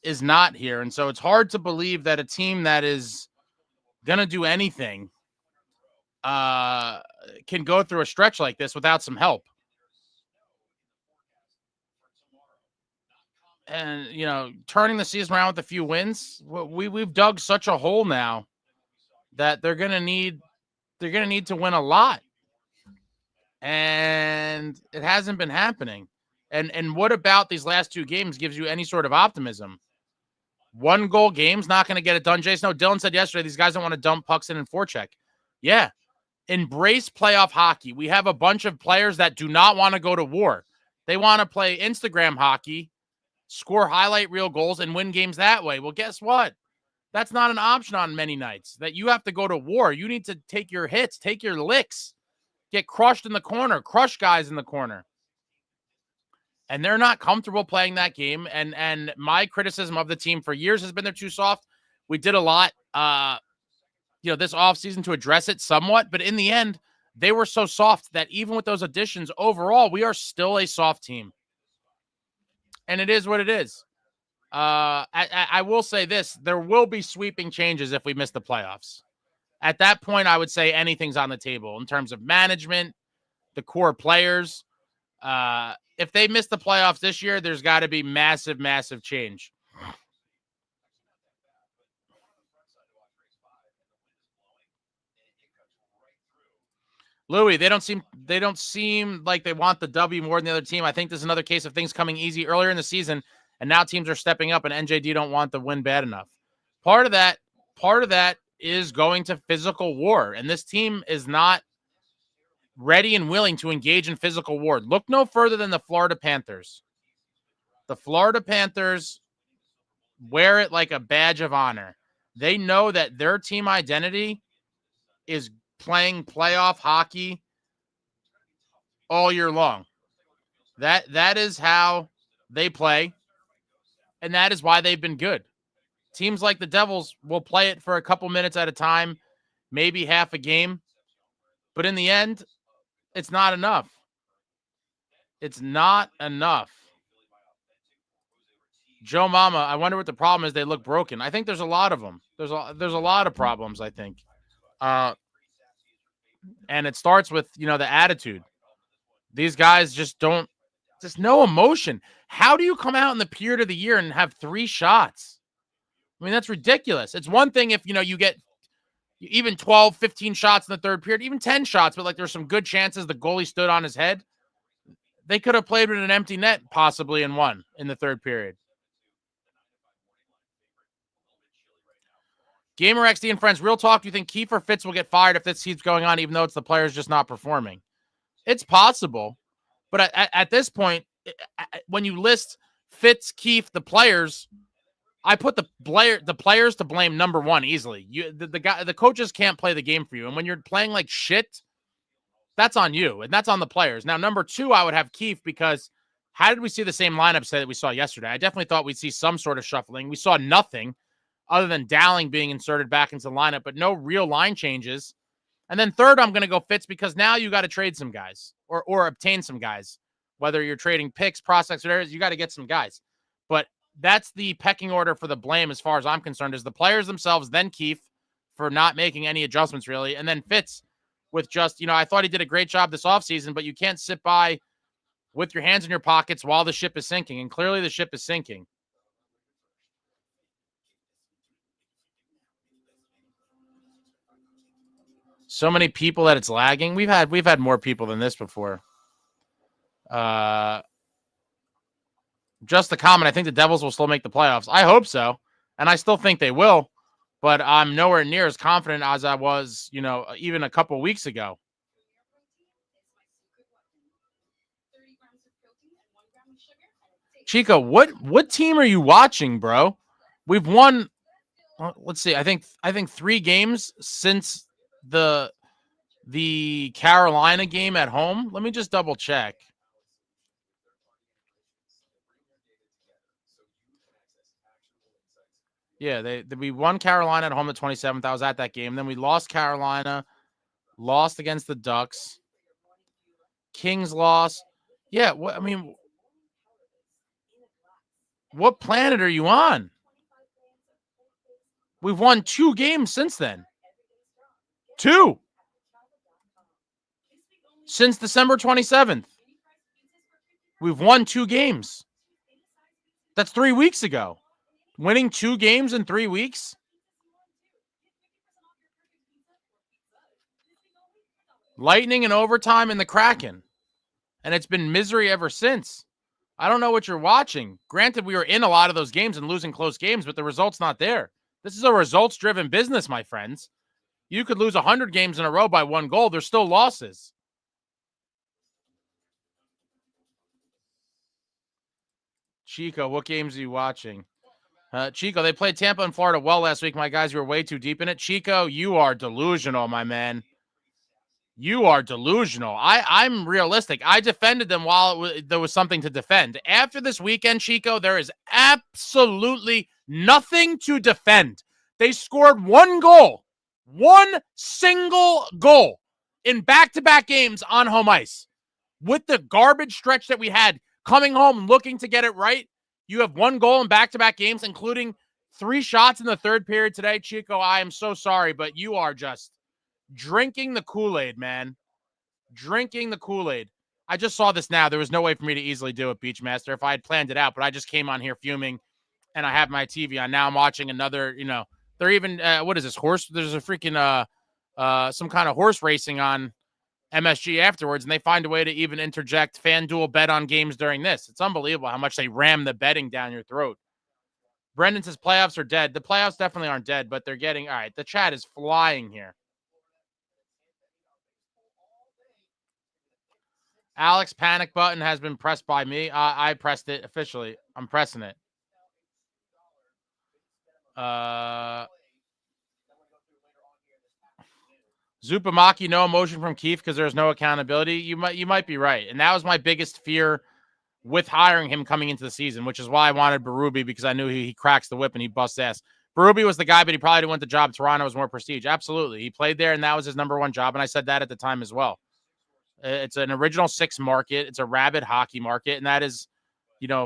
is not here. And so it's hard to believe that a team that is going to do anything can go through a stretch like this without some help. And, turning the season around with a few wins, we've dug such a hole now that they're going to need to win a lot. And it hasn't been happening. And what about these last 2 games gives you any sort of optimism? 1-goal game's not going to get it done. Jason, Dylan said yesterday, these guys don't want to dump pucks in and forecheck. Yeah. Embrace playoff hockey. We have a bunch of players that do not want to go to war. They want to play Instagram hockey, score highlight reel goals, and win games that way. Well, guess what? That's not an option on many nights. That you have to go to war. You need to take your hits, take your licks, get crushed in the corner, crush guys in the corner. And they're not comfortable playing that game. And my criticism of the team for years has been they're too soft. We did a lot, this offseason to address it somewhat. But in the end, they were so soft that even with those additions, overall, we are still a soft team. And it is what it is. I will say this. There will be sweeping changes if we miss the playoffs. At that point, I would say anything's on the table in terms of management, the core players. If they miss the playoffs this year, there's got to be massive, massive change. Louis, they don't seem like they want the W more than the other team. I think this is another case of things coming easy earlier in the season, and now teams are stepping up, and NJD don't want the win bad enough. Part of that is going to physical war, and this team is not ready and willing to engage in physical war. Look no further than the Florida Panthers. The Florida Panthers wear it like a badge of honor. They know that their team identity is playing playoff hockey all year long. That is how they play, and that is why they've been good. Teams like the Devils will play it for a couple minutes at a time, maybe half a game, but in the end, it's not enough. It's not enough. Joe Mama, I wonder what the problem is. They look broken. I think there's a lot of them. There's a lot of problems, I think. And it starts with, the attitude. These guys just no emotion. How do you come out in the period of the year and have 3 shots? I mean, that's ridiculous. It's one thing if, you get even 12, 15 shots in the third period, even 10 shots, but there's some good chances the goalie stood on his head. They could have played with an empty net possibly and won in the third period. Gamer XD and friends, real talk, do you think Keefe or Fitz will get fired if this keeps going on, even though it's the players just not performing? It's possible. But at this point, when you list Fitz, Keefe, the players, I put the players to blame number one easily. The coaches can't play the game for you. And when you're playing like shit, that's on you. And that's on the players. Now, number 2, I would have Keefe because how did we see the same lineup say that we saw yesterday? I definitely thought we'd see some sort of shuffling. We saw nothing other than Dowling being inserted back into the lineup, but no real line changes. And then third, I'm going to go Fitz because now you got to trade some guys or obtain some guys. Whether you're trading picks, prospects, whatever, you got to get some guys. But that's the pecking order for the blame as far as I'm concerned is the players themselves, then Keefe for not making any adjustments really, and then Fitz with just, I thought he did a great job this offseason, but you can't sit by with your hands in your pockets while the ship is sinking, and clearly the ship is sinking. So many people that it's lagging. We've had more people than this before. Just a comment. I think the Devils will still make the playoffs. I hope so. And I still think they will. But I'm nowhere near as confident as I was, even a couple weeks ago. Chico, what team are you watching, bro? We've won. Let's see. I think 3 games since the Carolina game at home. Let me just double check. Yeah, we won Carolina at home the 27th. I was at that game. Then we lost Carolina, lost against the Ducks. Kings lost. Yeah, what planet are you on? We've won 2 games since then. 2. Since December 27th. We've won 2 games. That's 3 weeks ago. Winning 2 games in 3 weeks? Lightning in overtime and the Kraken. And it's been misery ever since. I don't know what you're watching. Granted, we were in a lot of those games and losing close games, but the result's not there. This is a results-driven business, my friends. You could lose 100 games in a row by 1 goal. There's still losses. Chico, what games are you watching? Chico, they played Tampa and Florida well last week. My guys, you were way too deep in it. Chico, you are delusional, my man. You are delusional. I'm realistic. I defended them while there was something to defend. After this weekend, Chico, there is absolutely nothing to defend. They scored 1 goal, 1 single goal in back-to-back games on home ice. With the garbage stretch that we had coming home looking to get it right, you have 1 goal in back-to-back games, including 3 shots in the third period today. Chico, I am so sorry, but you are just drinking the Kool-Aid, man. Drinking the Kool-Aid. I just saw this now. There was no way for me to easily do it, Beachmaster, if I had planned it out, but I just came on here fuming, and I have my TV on. Now I'm watching another, they're even, what is this, horse? There's a freaking, some kind of horse racing on MSG afterwards, and they find a way to even interject FanDuel bet on games during this. It's unbelievable how much they ram the betting down your throat. Brendan says playoffs are dead. The playoffs definitely aren't dead, but they're getting, all right, the chat is flying here. Alex, panic button has been pressed by me. I pressed it officially. I'm pressing it. Zupamaki, no emotion from Keefe because there's no accountability. You might be right. And that was my biggest fear with hiring him coming into the season, which is why I wanted Berube, because I knew he cracks the whip and he busts ass. Berube was the guy, but he probably didn't want the job. Toronto was more prestige. Absolutely. He played there, and that was his number 1 job, and I said that at the time as well. It's an original 6 market. It's a rabid hockey market, and that is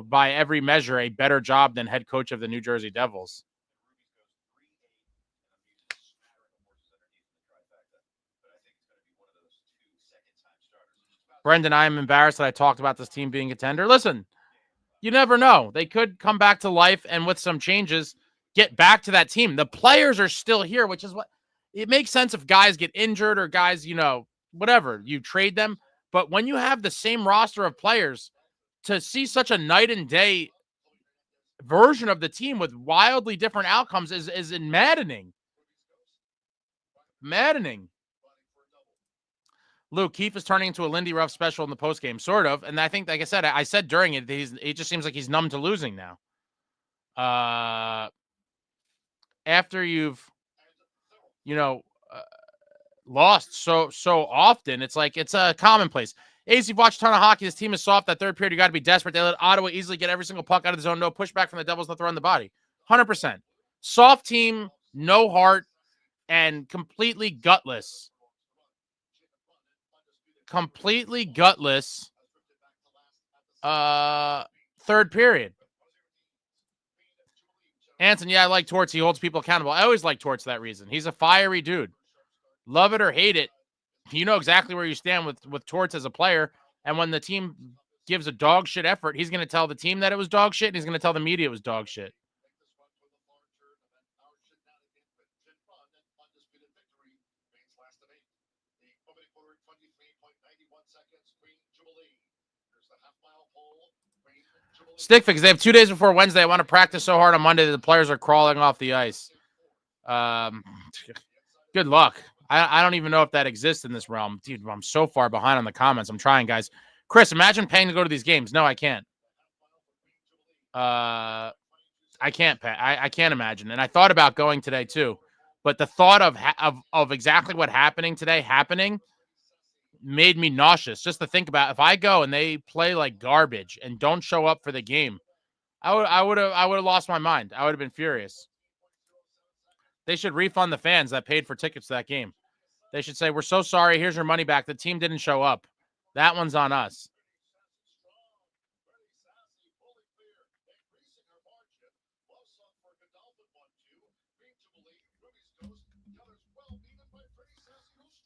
by every measure, a better job than head coach of the New Jersey Devils. Brendan, I am embarrassed that I talked about this team being a contender. Listen, you never know. They could come back to life and with some changes, get back to that team. The players are still here, which is what it makes sense if guys get injured or guys, whatever, you trade them. But when you have the same roster of players, to see such a night and day version of the team with wildly different outcomes is maddening. Maddening. Luke, Keefe is turning into a Lindy Ruff special in the postgame, sort of. And I think, like I said during it, it just seems like he's numb to losing now. After you've, lost so often, it's like it's a commonplace. Ace, you've watched a ton of hockey. This team is soft. That third period, you got to be desperate. They let Ottawa easily get every single puck out of the zone. No pushback from the Devils. No throw in the body. 100%. Soft team, no heart, and completely gutless. Completely gutless. Third period. Anson, yeah, I like Torts. He holds people accountable. I always like Torts for that reason. He's a fiery dude. Love it or hate it, you know exactly where you stand with Torts as a player. And when the team gives a dog shit effort, he's going to tell the team that it was dog shit, and he's going to tell the media it was dog shit. Stick fix. They have 2 days before Wednesday. I want to practice so hard on Monday that the players are crawling off the ice. Good luck. I don't even know if that exists in this realm. Dude, I'm so far behind on the comments. I'm trying, guys. Chris, imagine paying to go to these games. No, I can't. I can't pay. I can't imagine. And I thought about going today too. But the thought of exactly what happening made me nauseous. Just to think about if I go and they play like garbage and don't show up for the game, I would have lost my mind. I would have been furious. They should refund the fans that paid for tickets to that game. They should say, we're so sorry. Here's your money back. The team didn't show up. That one's on us.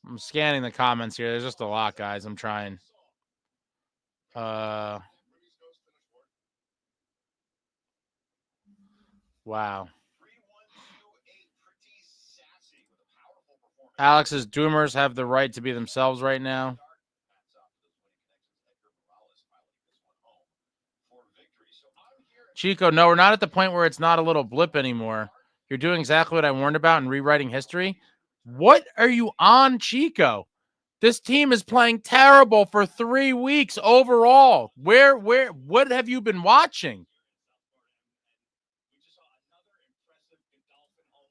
I'm scanning the comments here. There's just a lot, guys. I'm trying. Wow. Alex's Doomers have the right to be themselves right now. Chico, no, we're not at the point where it's not a little blip anymore. You're doing exactly what I warned about and rewriting history. What are you on, Chico? This team is playing terrible for 3 weeks overall. What have you been watching?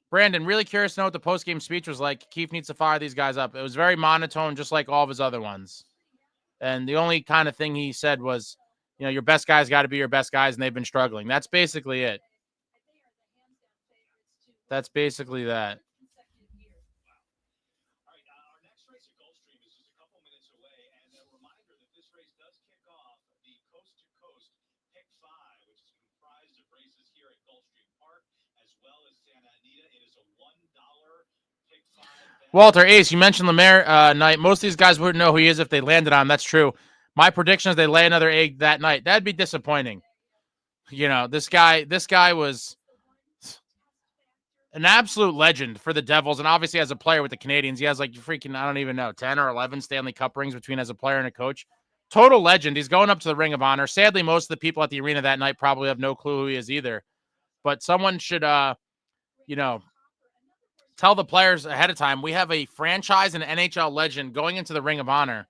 Brandon, really curious to know what the post-game speech was like. Keefe needs to fire these guys up. It was very monotone, just like all of his other ones. And the only kind of thing he said was, your best guys got to be your best guys, and they've been struggling. That's basically it. That's basically that. Walter, Ace, you mentioned Lemaire night. Most of these guys wouldn't know who he is if they landed on him. That's true. My prediction is they lay another egg that night. That'd be disappointing. This guy was an absolute legend for the Devils, and obviously as a player with the Canadians, he has like freaking, I don't even know, 10 or 11 Stanley Cup rings between as a player and a coach. Total legend. He's going up to the Ring of Honor. Sadly, most of the people at the arena that night probably have no clue who he is either. But someone should, tell the players ahead of time, we have a franchise and NHL legend going into the Ring of Honor.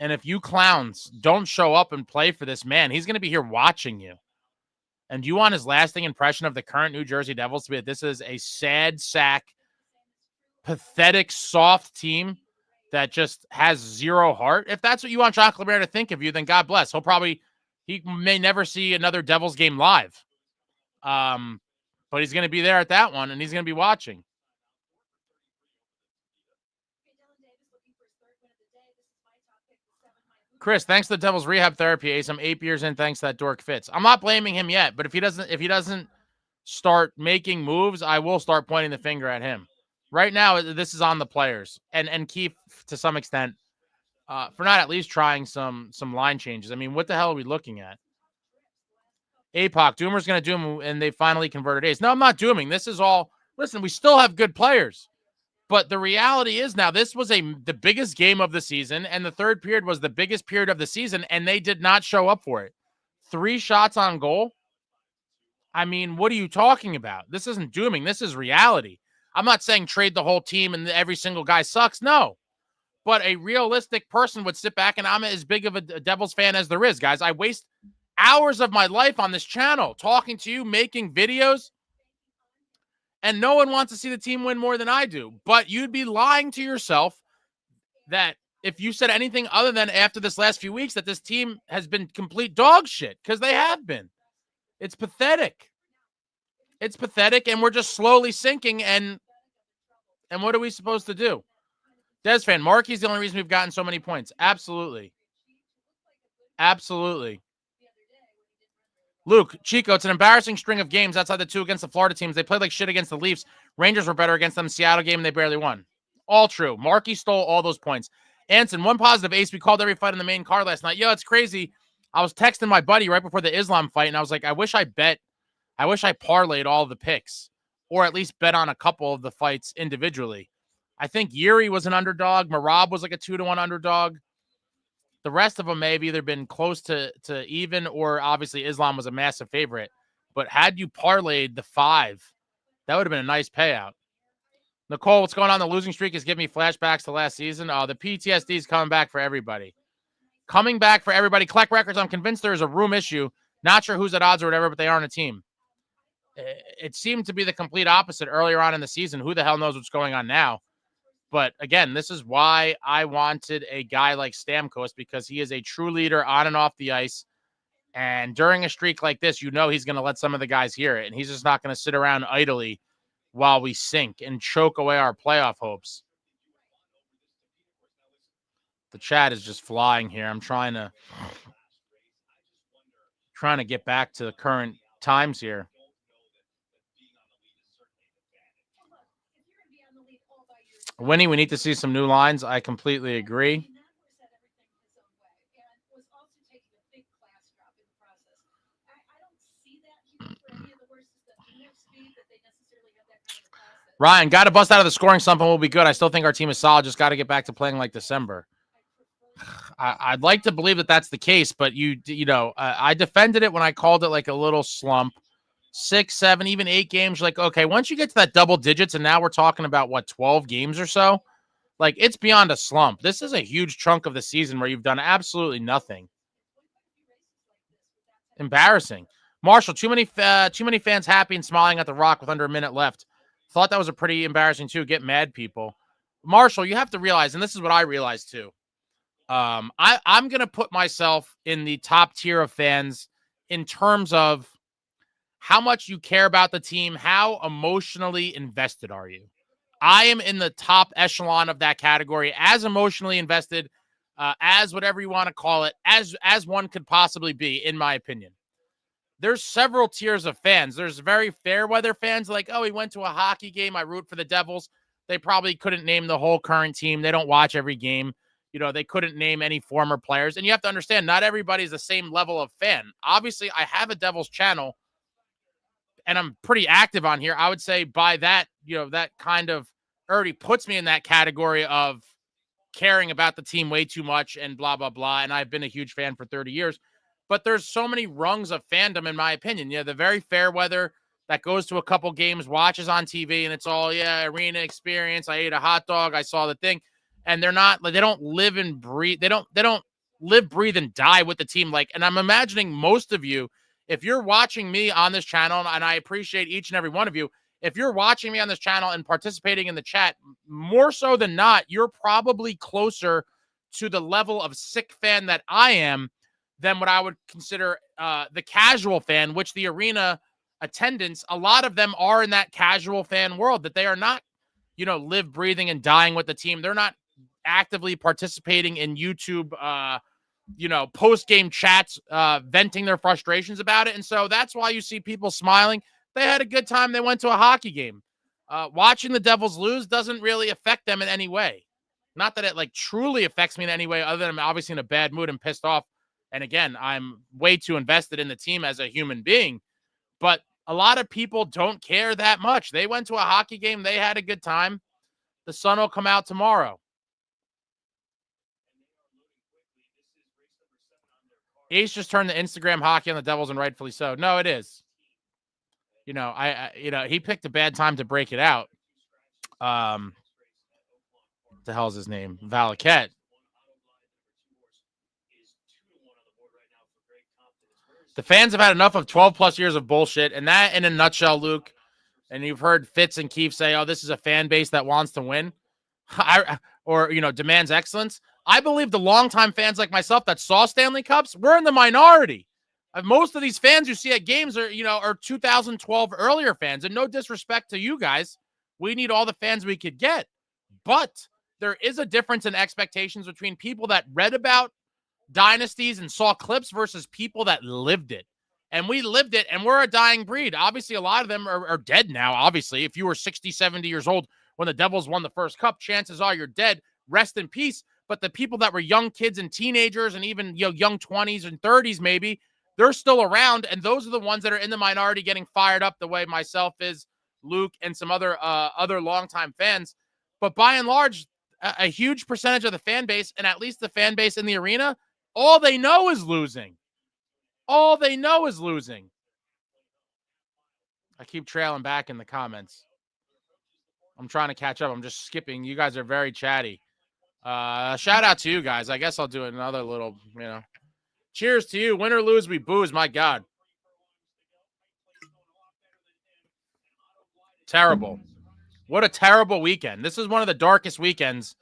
And if you clowns don't show up and play for this man, he's going to be here watching you. And do you want his lasting impression of the current New Jersey Devils to be that this is a sad sack, pathetic, soft team that just has zero heart? If that's what you want Jacques Lemaire to think of you, then God bless. He may never see another Devils game live. But he's going to be there at that one, and he's going to be watching. Chris, thanks to the Devils rehab therapy, Ace. I'm 8 years in. Thanks to that dork Fitz. I'm not blaming him yet, but if he doesn't start making moves, I will start pointing the finger at him. Right now, this is on the players and Keefe to some extent for not at least trying some line changes. I mean, what the hell are we looking at? APOC, Doomer's going to doom, and they finally converted Ace. No, I'm not dooming. This is all. Listen, we still have good players. But the reality is now this was the biggest game of the season, and the third period was the biggest period of the season, and they did not show up for it. 3 shots on goal. I mean, what are you talking about? This isn't dooming. This is reality. I'm not saying trade the whole team and every single guy sucks. No. But a realistic person would sit back, and I'm as big of a Devils fan as there is, guys. I waste hours of my life on this channel talking to you, making videos, and no one wants to see the team win more than I do. But you'd be lying to yourself that if you said anything other than after this last few weeks that this team has been complete dog shit, because they have been. It's pathetic. It's pathetic, and we're just slowly sinking, and what are we supposed to do? Des fan, Markey's the only reason we've gotten so many points. Absolutely. Absolutely. Luke, Chico, it's an embarrassing string of games outside the 2 against the Florida teams. They played like shit against the Leafs. Rangers were better against them. Seattle game, and they barely won. All true. Markey stole all those points. Anson, one positive, Ace. We called every fight in the main card last night. Yo, it's crazy. I was texting my buddy right before the Islam fight, and I was like, I wish I parlayed all the picks, or at least bet on a couple of the fights individually. I think Yuri was an underdog. Marab was like a 2-1 underdog. The rest of them may have either been close to even, or obviously Islam was a massive favorite. But had you parlayed the 5, that would have been a nice payout. Nicole, what's going on? The losing streak is giving me flashbacks to last season. The PTSD is coming back for everybody. Coming back for everybody. Collect records. I'm convinced there is a room issue. Not sure who's at odds or whatever, but they aren't a team. It seemed to be the complete opposite earlier on in the season. Who the hell knows what's going on now? But again, this is why I wanted a guy like Stamkos, because he is a true leader on and off the ice. And during a streak like this, you know he's going to let some of the guys hear it. And he's just not going to sit around idly while we sink and choke away our playoff hopes. The chat is just flying here. I'm trying to get back to the current times here. Winnie, we need to see some new lines. I completely agree. Ryan, got to bust out of the scoring something will be good. I still think our team is solid. Just got to get back to playing like December. I'd like to believe that that's the case, but you know, I defended it when I called it like a little slump. 6, 7, even 8 games. Like, okay, once you get to that double digits, and now we're talking about what, 12 games or so, like it's beyond a slump. This is a huge chunk of the season where you've done absolutely nothing. Embarrassing. Marshall, too many fans happy and smiling at the Rock with under a minute left. Thought that was a pretty embarrassing too. Get mad, people. Marshall, you have to realize, and this is what I realized too. I'm gonna put myself in the top tier of fans in terms of how much you care about the team. How emotionally invested are you? I am in the top echelon of that category, as emotionally invested as whatever you want to call it, as one could possibly be, in my opinion. There's several tiers of fans. There's very fair weather fans like, oh, he went to a hockey game. I root for the Devils. They probably couldn't name the whole current team. They don't watch every game. You know, they couldn't name any former players. And you have to understand, not everybody's the same level of fan. Obviously, I have a Devils channel, and I'm pretty active on here. I would say by that, you know, that kind of already puts me in that category of caring about the team way too much and blah, blah, blah. And I've been a huge fan for 30 years. But there's so many rungs of fandom, in my opinion. You know, the very fair weather that goes to a couple games, watches on TV, and it's all, yeah, arena experience. I ate a hot dog. I saw the thing. And they're not, like, they don't live and breathe. They don't live, breathe, and die with the team. Like, and I'm imagining most of you, if you're watching me on this channel, and I appreciate each and every one of you, if you're watching me on this channel and participating in the chat, more so than not, you're probably closer to the level of sick fan that I am than what I would consider the casual fan, which the arena attendants, a lot of them are in that casual fan world, that they are not, you know, live, breathing, and dying with the team. They're not actively participating in YouTube post-game chats venting their frustrations about it. And so that's why you see people smiling. They had a good time. They went to a hockey game. Watching the Devils lose doesn't really affect them in any way. Not that it truly affects me in any way, other than I'm obviously in a bad mood and pissed off. And again, I'm way too invested in the team as a human being. But a lot of people don't care that much. They went to a hockey game. They had a good time. The sun will come out tomorrow. Ace just turned to Instagram hockey on the Devils, and rightfully so. No, it is. He picked a bad time to break it out. What the hell's his name? Valaket. The fans have had enough of 12 plus years of bullshit, and that in a nutshell, Luke. And you've heard Fitz and Keefe say, "Oh, this is a fan base that wants to win," or demands excellence. I believe the longtime fans like myself that saw Stanley Cups, we're in the minority. Most of these fans you see at games are 2012 earlier fans, and no disrespect to you guys, we need all the fans we could get, but there is a difference in expectations between people that read about dynasties and saw clips versus people that lived it. And we lived it, and we're a dying breed. Obviously, a lot of them are dead now. Obviously, if you were 60, 70 years old when the Devils won the first cup, chances are you're dead. Rest in peace. But the people that were young kids and teenagers and even young 20s and 30s maybe, they're still around, and those are the ones that are in the minority getting fired up the way myself is, Luke, and some other longtime fans. But by and large, a huge percentage of the fan base, and at least the fan base in the arena, all they know is losing. All they know is losing. I keep trailing back in the comments. I'm trying to catch up. I'm just skipping. You guys are very chatty. Shout out to you guys. I guess I'll do another little, cheers to you. Win or lose, we booze. My God. Terrible. What a terrible weekend. This is one of the darkest weekends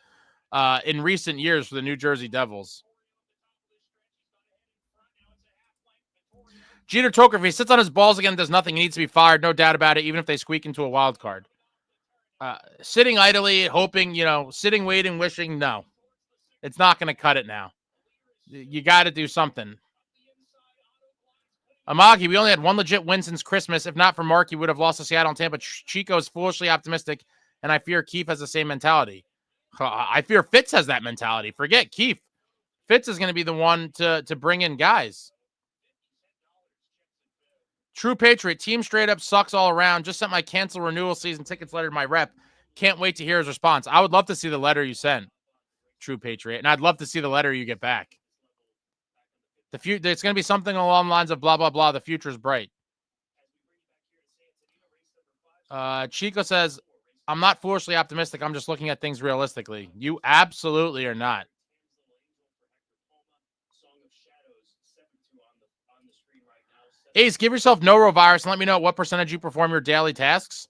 in recent years for the New Jersey Devils. Jeter Toker, if he sits on his balls again and does nothing, he needs to be fired. No doubt about it, even if they squeak into a wild card. Sitting idly, hoping, sitting, waiting, wishing, no. It's not going to cut it now. You got to do something. Amagi, we only had one legit win since Christmas. If not for Mark, he would have lost to Seattle and Tampa. Chico is foolishly optimistic, and I fear Keefe has the same mentality. I fear Fitz has that mentality. Forget Keefe. Fitz is going to be the one to bring in guys. True Patriot, team straight up sucks all around. Just sent my cancel renewal season tickets letter to my rep. Can't wait to hear his response. I would love to see the letter you sent, True Patriot, and I'd love to see the letter you get back. It's going to be something along the lines of blah, blah, blah. The future's bright. Chico says, I'm not foolishly optimistic. I'm just looking at things realistically. You absolutely are not. Ace, give yourself norovirus and let me know what percentage you perform your daily tasks.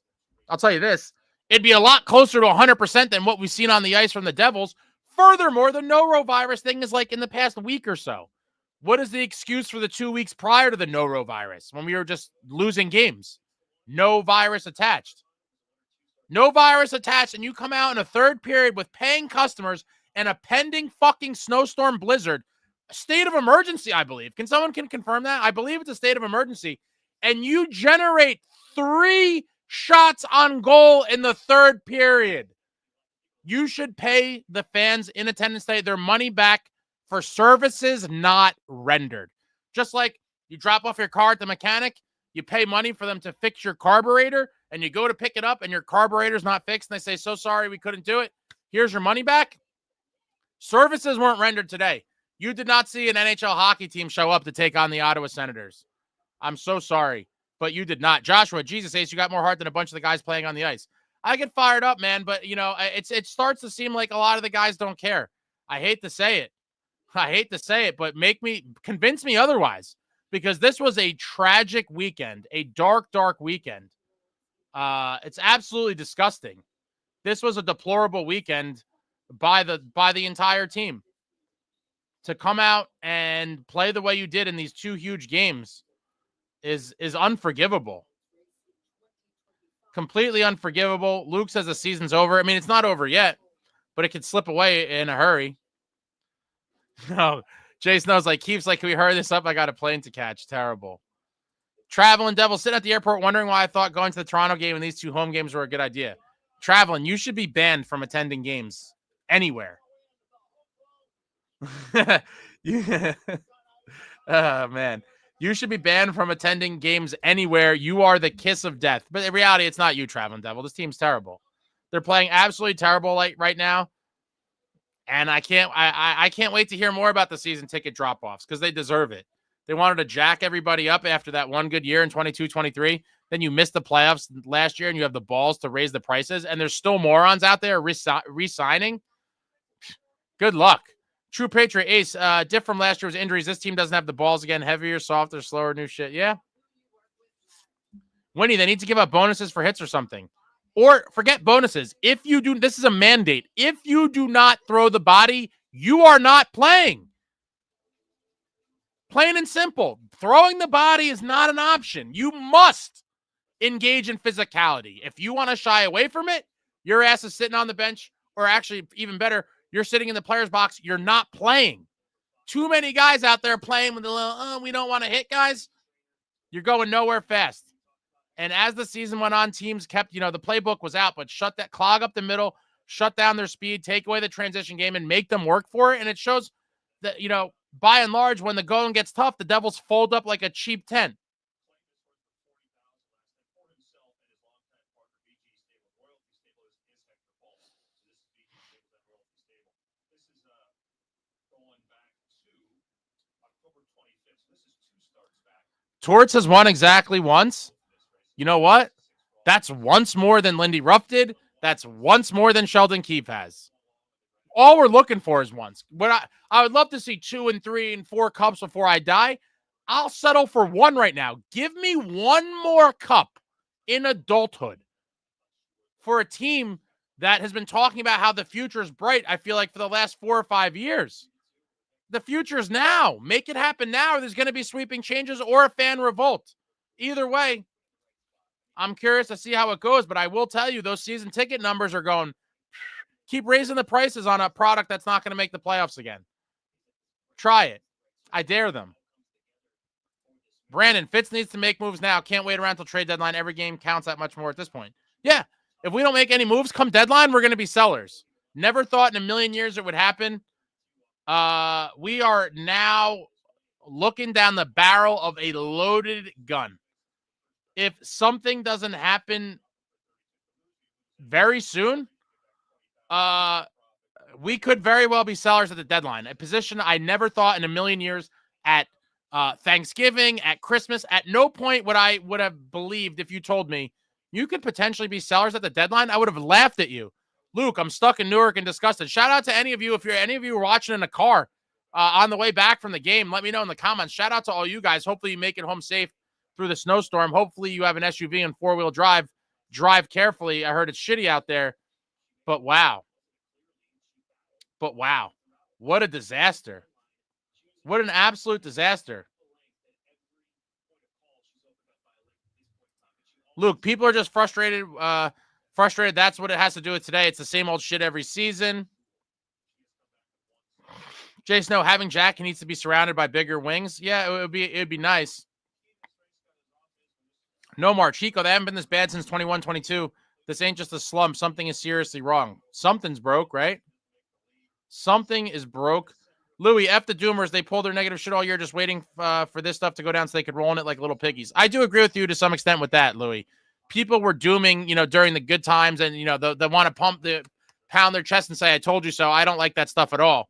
I'll tell you this. It'd be a lot closer to 100% than what we've seen on the ice from the Devils. Furthermore, the norovirus thing is like in the past week or so. What is the excuse for the 2 weeks prior to the norovirus when we were just losing games? No virus attached. No virus attached, and you come out in a third period with paying customers and a pending fucking snowstorm blizzard. A state of emergency, I believe. Can someone confirm that? I believe it's a state of emergency. And you generate 3 shots on goal in the third period. You should pay the fans in attendance today their money back for services not rendered. Just like you drop off your car at the mechanic, you pay money for them to fix your carburetor, and you go to pick it up and your carburetor's not fixed, and they say, so sorry, we couldn't do it. Here's your money back. Services weren't rendered today. You did not see an NHL hockey team show up to take on the Ottawa Senators. I'm so sorry, but you did not. Joshua, Jesus Ace, you got more heart than a bunch of the guys playing on the ice. I get fired up, man, but, it starts to seem like a lot of the guys don't care. I hate to say it. But convince me otherwise, because this was a tragic weekend, a dark, dark weekend. It's absolutely disgusting. This was a deplorable weekend by the entire team. To come out and play the way you did in these 2 huge games is unforgivable. Completely unforgivable. Luke says the season's over. I mean, it's not over yet, but it could slip away in a hurry. No, Jay Snow's like, Keefe's like, can we hurry this up? I got a plane to catch. Terrible. Traveling Devils sit at the airport wondering why I thought going to the Toronto game and these 2 home games were a good idea. Traveling, you should be banned from attending games anywhere. Oh, man. You should be banned from attending games anywhere. You are the kiss of death. But in reality, it's not you, Traveling Devil. This team's terrible. They're playing absolutely terrible right now. And I can't wait to hear more about the season ticket drop-offs because they deserve it. They wanted to jack everybody up after that one good year in 22-23. Then you missed the playoffs last year and you have the balls to raise the prices. And there's still morons out there re-signing. Good luck. True Patriot Ace, diff from last year's injuries. This team doesn't have the balls again. Heavier, softer, slower, new shit. Yeah. Winnie, they need to give up bonuses for hits or something. Or forget bonuses. If you do, this is a mandate. If you do not throw the body, you are not playing. Plain and simple. Throwing the body is not an option. You must engage in physicality. If you want to shy away from it, your ass is sitting on the bench, or actually, even better, you're sitting in the player's box. You're not playing. Too many guys out there playing with the little, we don't want to hit guys. You're going nowhere fast. And as the season went on, teams kept, the playbook was out, but clog up the middle, shut down their speed, take away the transition game, and make them work for it. And it shows that, by and large, when the going gets tough, the Devils fold up like a cheap tent. Torts has won exactly once. You know what? That's once more than Lindy Ruff did. That's once more than Sheldon Keefe has. All we're looking for is once. But I would love to see 2 and 3 and 4 cups before I die. I'll settle for 1 right now. Give me 1 more cup in adulthood for a team that has been talking about how the future is bright, I feel like, for the last 4 or 5 years. The future is now. Make it happen now, or there's going to be sweeping changes or a fan revolt. Either way, I'm curious to see how it goes, but I will tell you, those season ticket numbers are going, keep raising the prices on a product that's not going to make the playoffs again. Try it. I dare them. Brandon, Fitz needs to make moves now. Can't wait around till trade deadline. Every game counts that much more at this point. Yeah, if we don't make any moves come deadline, we're going to be sellers. Never thought in a million years it would happen. We are now looking down the barrel of a loaded gun. If something doesn't happen very soon, we could very well be sellers at the deadline. A position I never thought in a million years at Thanksgiving, at Christmas. At no point would I would have believed if you told me you could potentially be sellers at the deadline. I would have laughed at you. Luke, I'm stuck in Newark and disgusted. Shout out to any of you. If any of you are watching in a car on the way back from the game, let me know in the comments. Shout out to all you guys. Hopefully you make it home safe through the snowstorm. Hopefully you have an SUV and 4-wheel drive. Drive carefully. I heard it's shitty out there. But wow. What a disaster. What an absolute disaster. Luke, people are just frustrated. Frustrated. That's what it has to do with today. It's the same old shit every season. Jay Snow, having Jack, he needs to be surrounded by bigger wings. Yeah, it'd be nice. No, March. Chico, they haven't been this bad since 21-22. This ain't just a slump. Something is seriously wrong. Something's broke, right? Something is broke. Louis, F the Doomers. They pulled their negative shit all year just waiting for this stuff to go down so they could roll in it like little piggies. I do agree with you to some extent with that, Louis. People were dooming, during the good times, and, they want to pound their chest and say, I told you so. I don't like that stuff at all.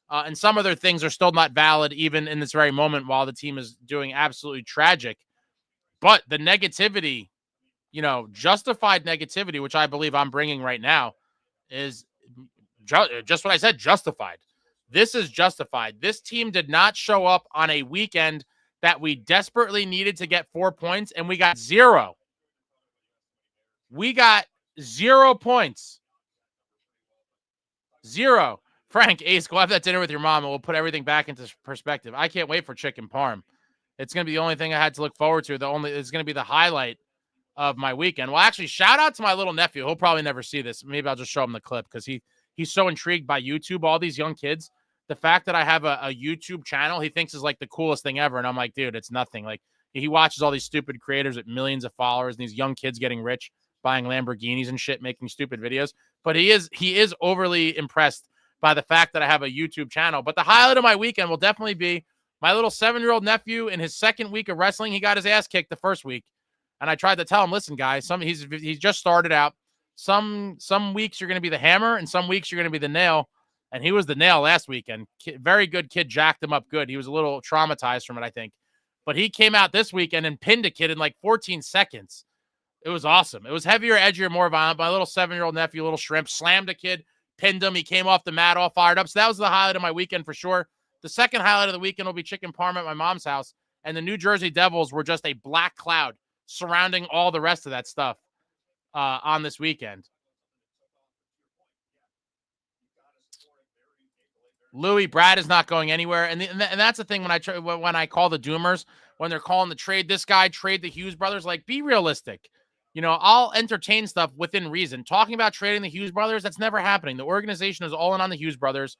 And some other things are still not valid even in this very moment while the team is doing absolutely tragic. But the negativity, justified negativity, which I believe I'm bringing right now, is just what I said, justified. This is justified. This team did not show up on a weekend that we desperately needed to get 4 points, and we got 0. We got 0 points. 0. Frank, Ace, go have that dinner with your mom, and we'll put everything back into perspective. I can't wait for chicken parm. It's going to be the only thing I had to look forward to. It's going to be the highlight of my weekend. Well, actually, shout out to my little nephew. He'll probably never see this. Maybe I'll just show him the clip because he's so intrigued by YouTube. All these young kids, the fact that I have a YouTube channel, he thinks is like the coolest thing ever. And I'm like, dude, it's nothing. Like, he watches all these stupid creators with millions of followers and these young kids getting rich, buying Lamborghinis and shit, making stupid videos. But he is overly impressed by the fact that I have a YouTube channel. But the highlight of my weekend will definitely be my little 7-year-old nephew in his second week of wrestling. He got his ass kicked the first week. And I tried to tell him, listen, guys, he's just started out. Some weeks you're going to be the hammer and some weeks you're going to be the nail. And he was the nail last weekend. Very good kid, jacked him up good. He was a little traumatized from it, I think. But he came out this weekend and pinned a kid in like 14 seconds. It was awesome. It was heavier, edgier, more violent. My little 7-year-old nephew, little shrimp, slammed a kid, pinned him. He came off the mat all fired up. So that was the highlight of my weekend for sure. The second highlight of the weekend will be chicken parm at my mom's house. And the New Jersey Devils were just a black cloud surrounding all the rest of that stuff on this weekend. Louis, Brad is not going anywhere. And that's the thing when I call the doomers, when they're calling the trade this guy, trade the Hughes brothers, like, be realistic. You know, I'll entertain stuff within reason. Talking about trading the Hughes brothers, that's never happening. The organization is all in on the Hughes brothers.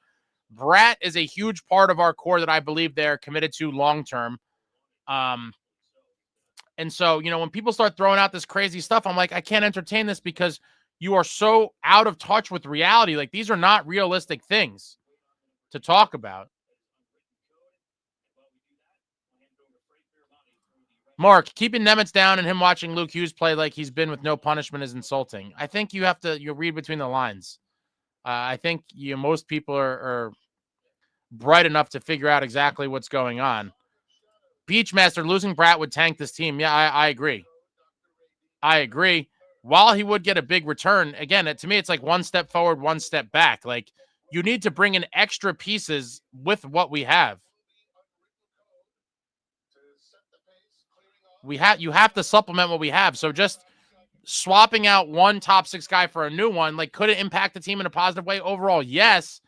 Brat is a huge part of our core that I believe they're committed to long-term. And so, you know, when people start throwing out this crazy stuff, I'm like, I can't entertain this because you are so out of touch with reality. Like, these are not realistic things to talk about. Mark, keeping Nemitz down and him watching Luke Hughes play like he's been with no punishment is insulting. I think you read between the lines. I think most people are bright enough to figure out exactly what's going on. Beachmaster, losing Brat would tank this team. Yeah, I agree. I agree. While he would get a big return, again, to me, it's like one step forward, one step back. Like, you need to bring in extra pieces with what we have. You have to supplement what we have. So just swapping out one top 6 guy for a new one, like, could it impact the team in a positive way overall? Yes.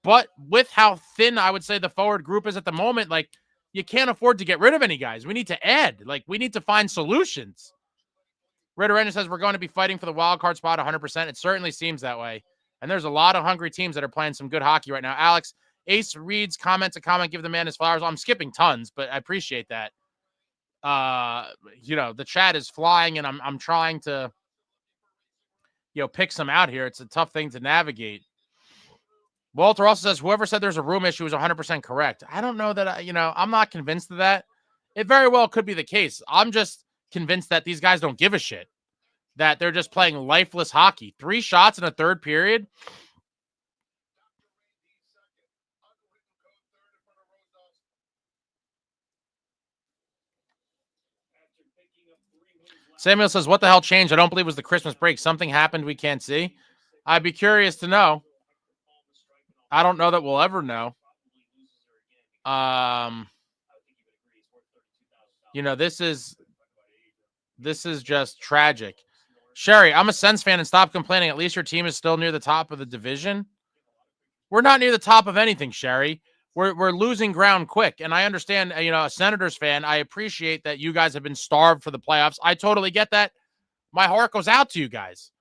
But with how thin I would say the forward group is at the moment, like, you can't afford to get rid of any guys. We need to add. Like, we need to find solutions. Ritter says we're going to be fighting for the wild card spot 100%. It certainly seems that way. And there's a lot of hungry teams that are playing some good hockey right now. Alex, Ace reads comments, a comment, give the man his flowers. I'm skipping tons, but I appreciate that. The chat is flying, and I'm trying to, pick some out here. It's a tough thing to navigate. Walter also says, whoever said there's a room issue is 100% correct. I don't know that, I'm not convinced of that. It very well could be the case. I'm just convinced that these guys don't give a shit, that they're just playing lifeless hockey. 3 shots in a third period. Samuel says, what the hell changed? I don't believe it was the Christmas break. Something happened we can't see. I'd be curious to know. I don't know that we'll ever know. This is just tragic. Sherry, I'm a Sens fan and stop complaining. At least your team is still near the top of the division. We're not near the top of anything, Sherry. We're losing ground quick. And I understand, a Senators fan, I appreciate that you guys have been starved for the playoffs. I totally get that. My heart goes out to you guys.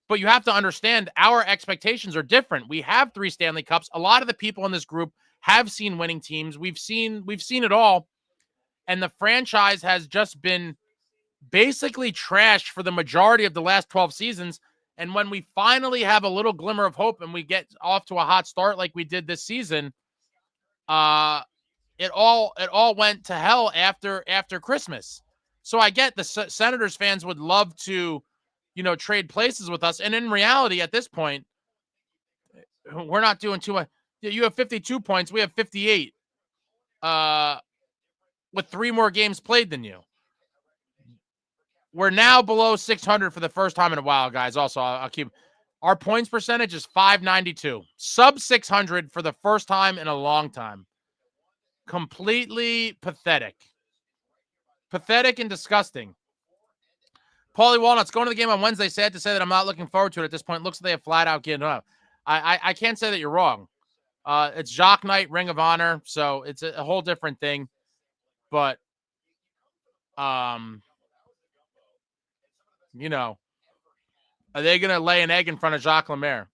But you have to understand our expectations are different. We have 3 Stanley Cups. A lot of the people in this group have seen winning teams. We've seen it all. And the franchise has just been basically trashed for the majority of the last 12 seasons. And when we finally have a little glimmer of hope and we get off to a hot start like we did this season, it all went to hell after Christmas. So I get the Senators fans would love to, trade places with us. And in reality, at this point, we're not doing too much. You have 52 points. We have 58 with 3 more games played than you. We're now below 600 for the first time in a while, guys. Also, I'll keep our points percentage is .592. Sub 600 for the first time in a long time. Completely pathetic. Pathetic and disgusting. Paulie Walnuts, going to the game on Wednesday. Sad to say that I'm not looking forward to it at this point. Looks like they have flat out given up. I can't say that you're wrong. It's Jacques Night, Ring of Honor, so it's a whole different thing. But, are they going to lay an egg in front of Jacques Lemaire?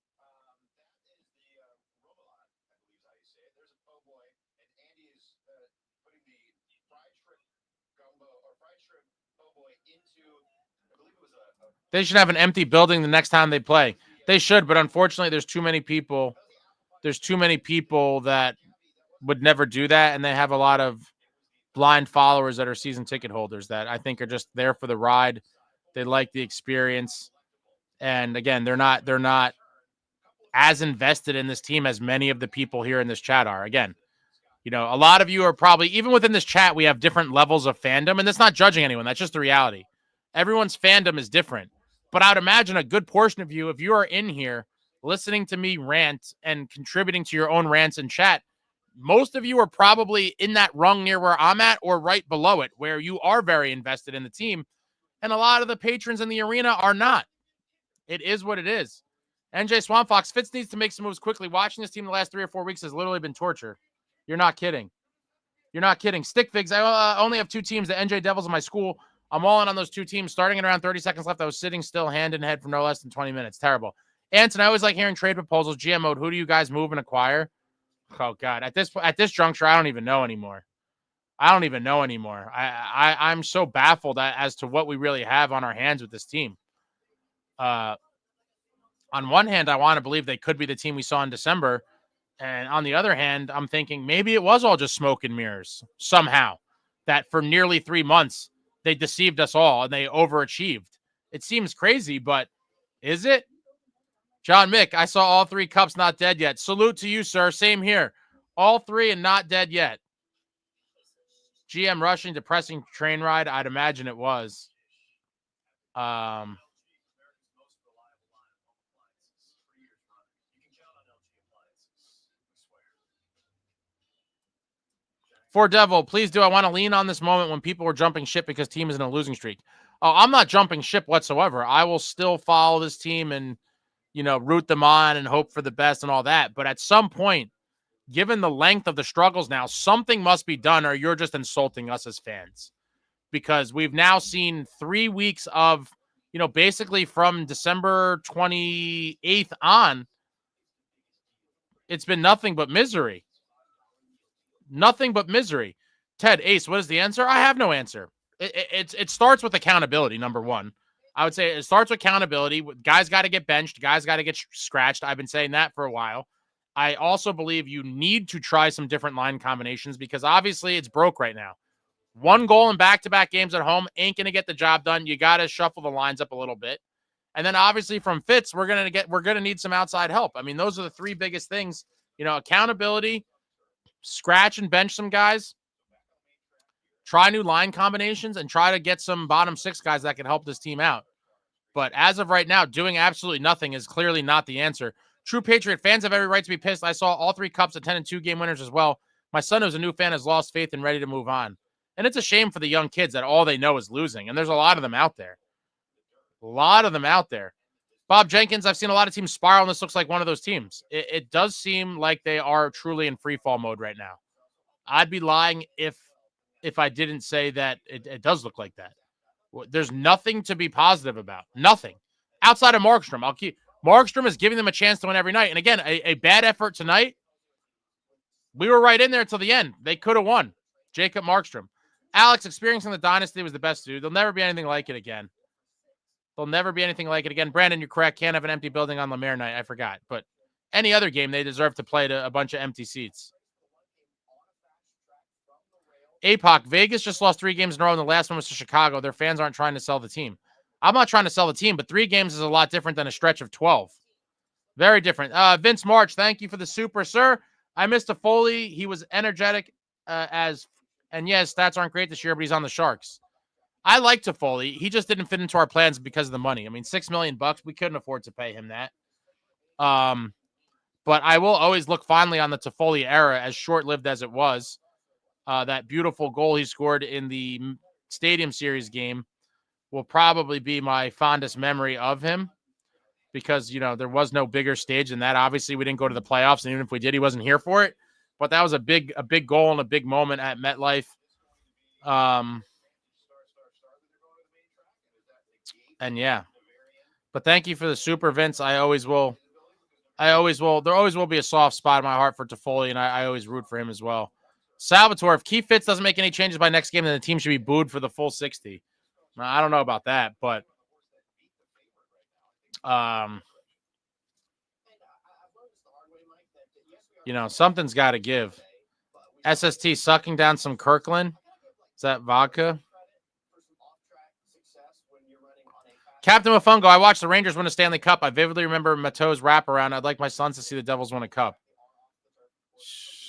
They should have an empty building the next time they play. They should, but unfortunately, there's too many people. There's too many people that would never do that, and they have a lot of blind followers that are season ticket holders that I think are just there for the ride. They like the experience, and again, they're not as invested in this team as many of the people here in this chat are. Again, a lot of you are probably, even within this chat, we have different levels of fandom, and that's not judging anyone. That's just the reality. Everyone's fandom is different. But I would imagine a good portion of you, if you are in here listening to me rant and contributing to your own rants in chat, most of you are probably in that rung near where I'm at or right below it, where you are very invested in the team. And a lot of the patrons in the arena are not. It is what it is. NJ Swampfox, Fitz needs to make some moves quickly. Watching this team the last 3 or 4 weeks has literally been torture. You're not kidding. You're not kidding. Stick Figs, I only have 2 teams, the NJ Devils and my school. I'm all in on those 2 teams. Starting at around 30 seconds left, I was sitting still hand in head for no less than 20 minutes. Terrible. Anton, I always like hearing trade proposals. GM mode, who do you guys move and acquire? Oh, God. At this juncture, I don't even know anymore. I'm so baffled as to what we really have on our hands with this team. On one hand, I want to believe they could be the team we saw in December. And on the other hand, I'm thinking maybe it was all just smoke and mirrors somehow, that for nearly 3 months, they deceived us all and they overachieved. It seems crazy, but is it? John Mick, I saw all 3 cups not dead yet. Salute to you, sir. Same here. All 3 and not dead yet. GM rushing, depressing train ride. I'd imagine it was. For Devil, please do. I want to lean on this moment when people were jumping ship because team is in a losing streak. Oh, I'm not jumping ship whatsoever. I will still follow this team and, root them on and hope for the best and all that. But at some point, given the length of the struggles now, something must be done or you're just insulting us as fans. Because we've now seen 3 weeks of, basically from December 28th on, it's been nothing but misery. Nothing but misery. Ted, Ace, what is the answer? I have no answer. It starts with accountability, number one. I would say it starts with accountability. Guys got to get benched. Guys got to get scratched. I've been saying that for a while. I also believe you need to try some different line combinations because obviously it's broke right now. 1 goal in back-to-back games at home ain't going to get the job done. You got to shuffle the lines up a little bit. And then obviously from Fitz, we're going to need some outside help. I mean, those are the 3 biggest things, accountability, scratch and bench some guys, try new line combinations, and try to get some bottom 6 guys that can help this team out. But as of right now, doing absolutely nothing is clearly not the answer. True Patriot fans have every right to be pissed. I saw all 3 cups at 10 and 2 game winners as well. My son, who's a new fan, has lost faith and ready to move on. And it's a shame for the young kids that all they know is losing. And there's a lot of them out there. Bob Jenkins, I've seen a lot of teams spiral, and this looks like one of those teams. It does seem like they are truly in free fall mode right now. I'd be lying if I didn't say that it does look like that. There's nothing to be positive about. Nothing. Outside of Markstrom. Markstrom is giving them a chance to win every night. And again, a bad effort tonight. We were right in there until the end. They could have won. Jacob Markstrom. Alex, experiencing the dynasty was the best, dude. There'll never be anything like it again. Brandon, you're correct. Can't have an empty building on Lemaire night. I forgot. But any other game, they deserve to play to a bunch of empty seats. APOC, Vegas just lost 3 games in a row, and the last one was to Chicago. Their fans aren't trying to sell the team. I'm not trying to sell the team, but 3 games is a lot different than a stretch of 12. Very different. Vince March, thank you for the super, sir. I missed a Foley. He was energetic and yes, stats aren't great this year, but he's on the Sharks. I like Toffoli. He just didn't fit into our plans because of the money. I mean, $6 million, we couldn't afford to pay him that. But I will always look fondly on the Toffoli era, as short-lived as it was. That beautiful goal he scored in the Stadium Series game will probably be my fondest memory of him because, there was no bigger stage than that. Obviously, we didn't go to the playoffs, and even if we did, he wasn't here for it. But that was a big goal and a big moment at MetLife. And yeah, but thank you for the super, Vince. There always will be a soft spot in my heart for Toffoli, and I always root for him as well. Salvatore, if Keefe Fitz doesn't make any changes by next game, then the team should be booed for the full 60. I don't know about that, but You know, something's got to give. SST sucking down some Kirkland. Is that vodka? Captain Mofungo, I watched the Rangers win a Stanley Cup. I vividly remember Mateau's wraparound. I'd like my sons to see the Devils win a cup.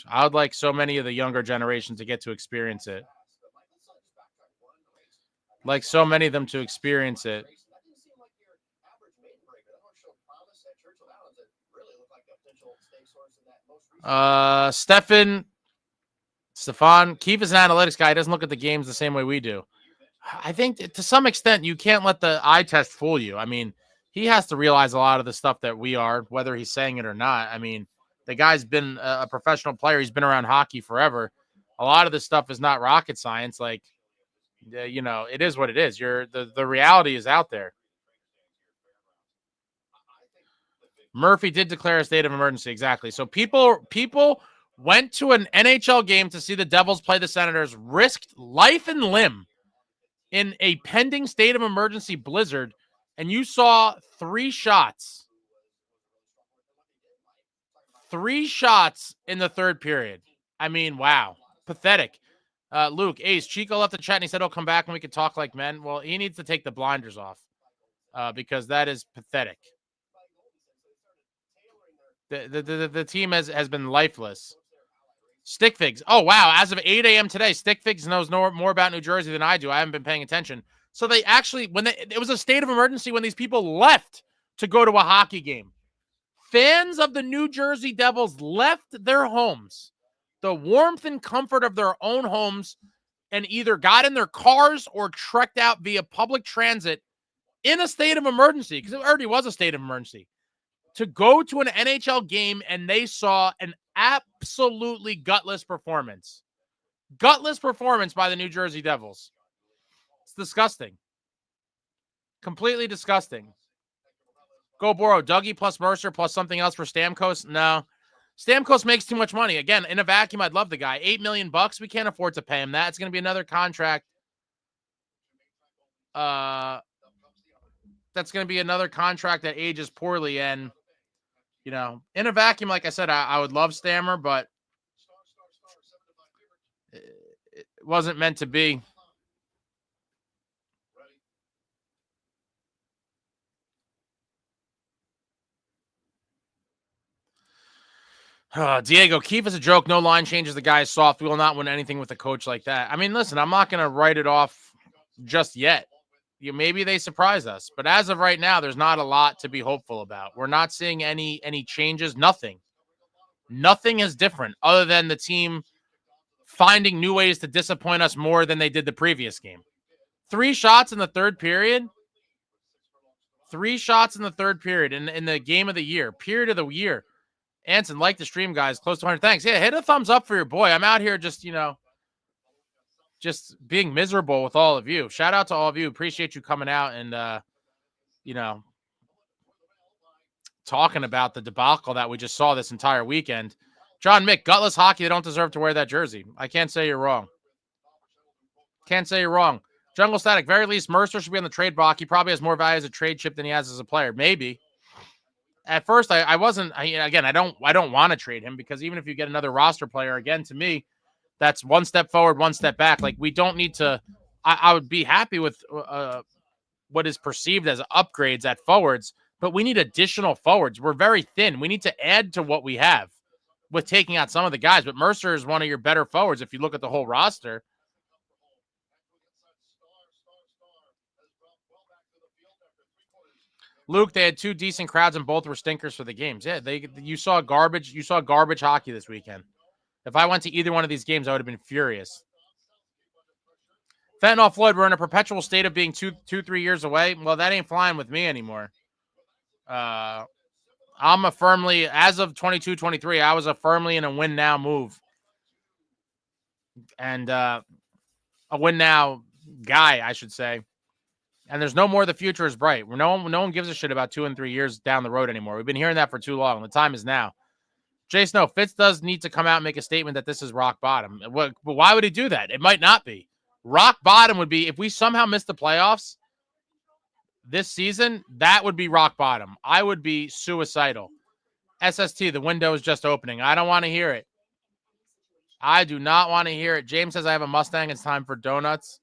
I would like so many of the younger generation to get to experience it. Like so many of them to experience it. Stefan Keefe is an analytics guy. He doesn't look at the games the same way we do. I think to some extent you can't let the eye test fool you. I mean, he has to realize a lot of the stuff that we are, whether he's saying it or not. I mean, the guy's been a professional player. He's been around hockey forever. A lot of this stuff is not rocket science. Like, you know, it is what it is. The reality is out there. Murphy did declare a state of emergency. Exactly. So people went to an NHL game to see the Devils play the Senators, risked life and limb in a pending state of emergency blizzard, and you saw 3 shots. 3 shots in the third period. I mean, wow. Pathetic. Luke, Ace, Chico left the chat and he said he'll come back and we could talk like men. Well, he needs to take the blinders off because that is pathetic. The team has been lifeless. Stick Figs. Oh, wow. As of 8 a.m. today, Stick Figs knows more about New Jersey than I do. I haven't been paying attention. So they actually, it was a state of emergency when these people left to go to a hockey game. Fans of the New Jersey Devils left their homes, the warmth and comfort of their own homes, and either got in their cars or trekked out via public transit in a state of emergency, because it already was a state of emergency, to go to an NHL game, and they saw an absolutely gutless performance. Gutless performance by the New Jersey Devils. It's disgusting. Completely disgusting. Go Boro. Dougie plus Mercer plus something else for Stamkos? No. Stamkos makes too much money. Again, in a vacuum, I'd love the guy. $8 million. We can't afford to pay him that. It's going to be another contract. That's going to be another contract that ages poorly. And, you know, in a vacuum, like I said, I would love Stammer, but it wasn't meant to be. Diego, Keefe is a joke. No line changes. The guy is soft. We will not win anything with a coach like that. I mean, listen, I'm not going to write it off just yet. Maybe they surprise us. But as of right now, there's not a lot to be hopeful about. We're not seeing any changes. Nothing. Nothing is different other than the team finding new ways to disappoint us more than they did the previous game. 3 shots in the third period. 3 shots in the third period in the game of the year. Period of the year. Anson, like the stream, guys. Close to 100. Thanks. Yeah, hit a thumbs up for your boy. I'm out here just, just being miserable with all of you. Shout out to all of you. Appreciate you coming out and, talking about the debacle that we just saw this entire weekend. John Mick, gutless hockey. They don't deserve to wear that jersey. I can't say you're wrong. Can't say you're wrong. Jungle Static, very least Mercer should be on the trade block. He probably has more value as a trade chip than he has as a player. Maybe. At first, I wasn't. I don't want to trade him because even if you get another roster player, again, to me, that's one step forward, one step back. Like, we don't need to. I would be happy with what is perceived as upgrades at forwards, but we need additional forwards. We're very thin. We need to add to what we have with taking out some of the guys. But Mercer is one of your better forwards if you look at the whole roster. Luke, they had 2 decent crowds and both were stinkers for the games. Yeah, you saw garbage hockey this weekend. If I went to either one of these games, I would have been furious. Fentanyl Floyd, we're in a perpetual state of being 2-3 years away. Well, that ain't flying with me anymore. I'm as of 22-23, I was firmly in a win now move. And a win now guy, I should say. And there's no more the future is bright. No one gives a shit about 2 and 3 years down the road anymore. We've been hearing that for too long. The time is now. Jay Snow, Fitz does need to come out and make a statement that this is rock bottom. But why would he do that? It might not be. Rock bottom would be if we somehow miss the playoffs. this season, that would be rock bottom. I would be suicidal. SST, the window is just opening. I don't want to hear it. I do not want to hear it. James says I have a Mustang. It's time for donuts.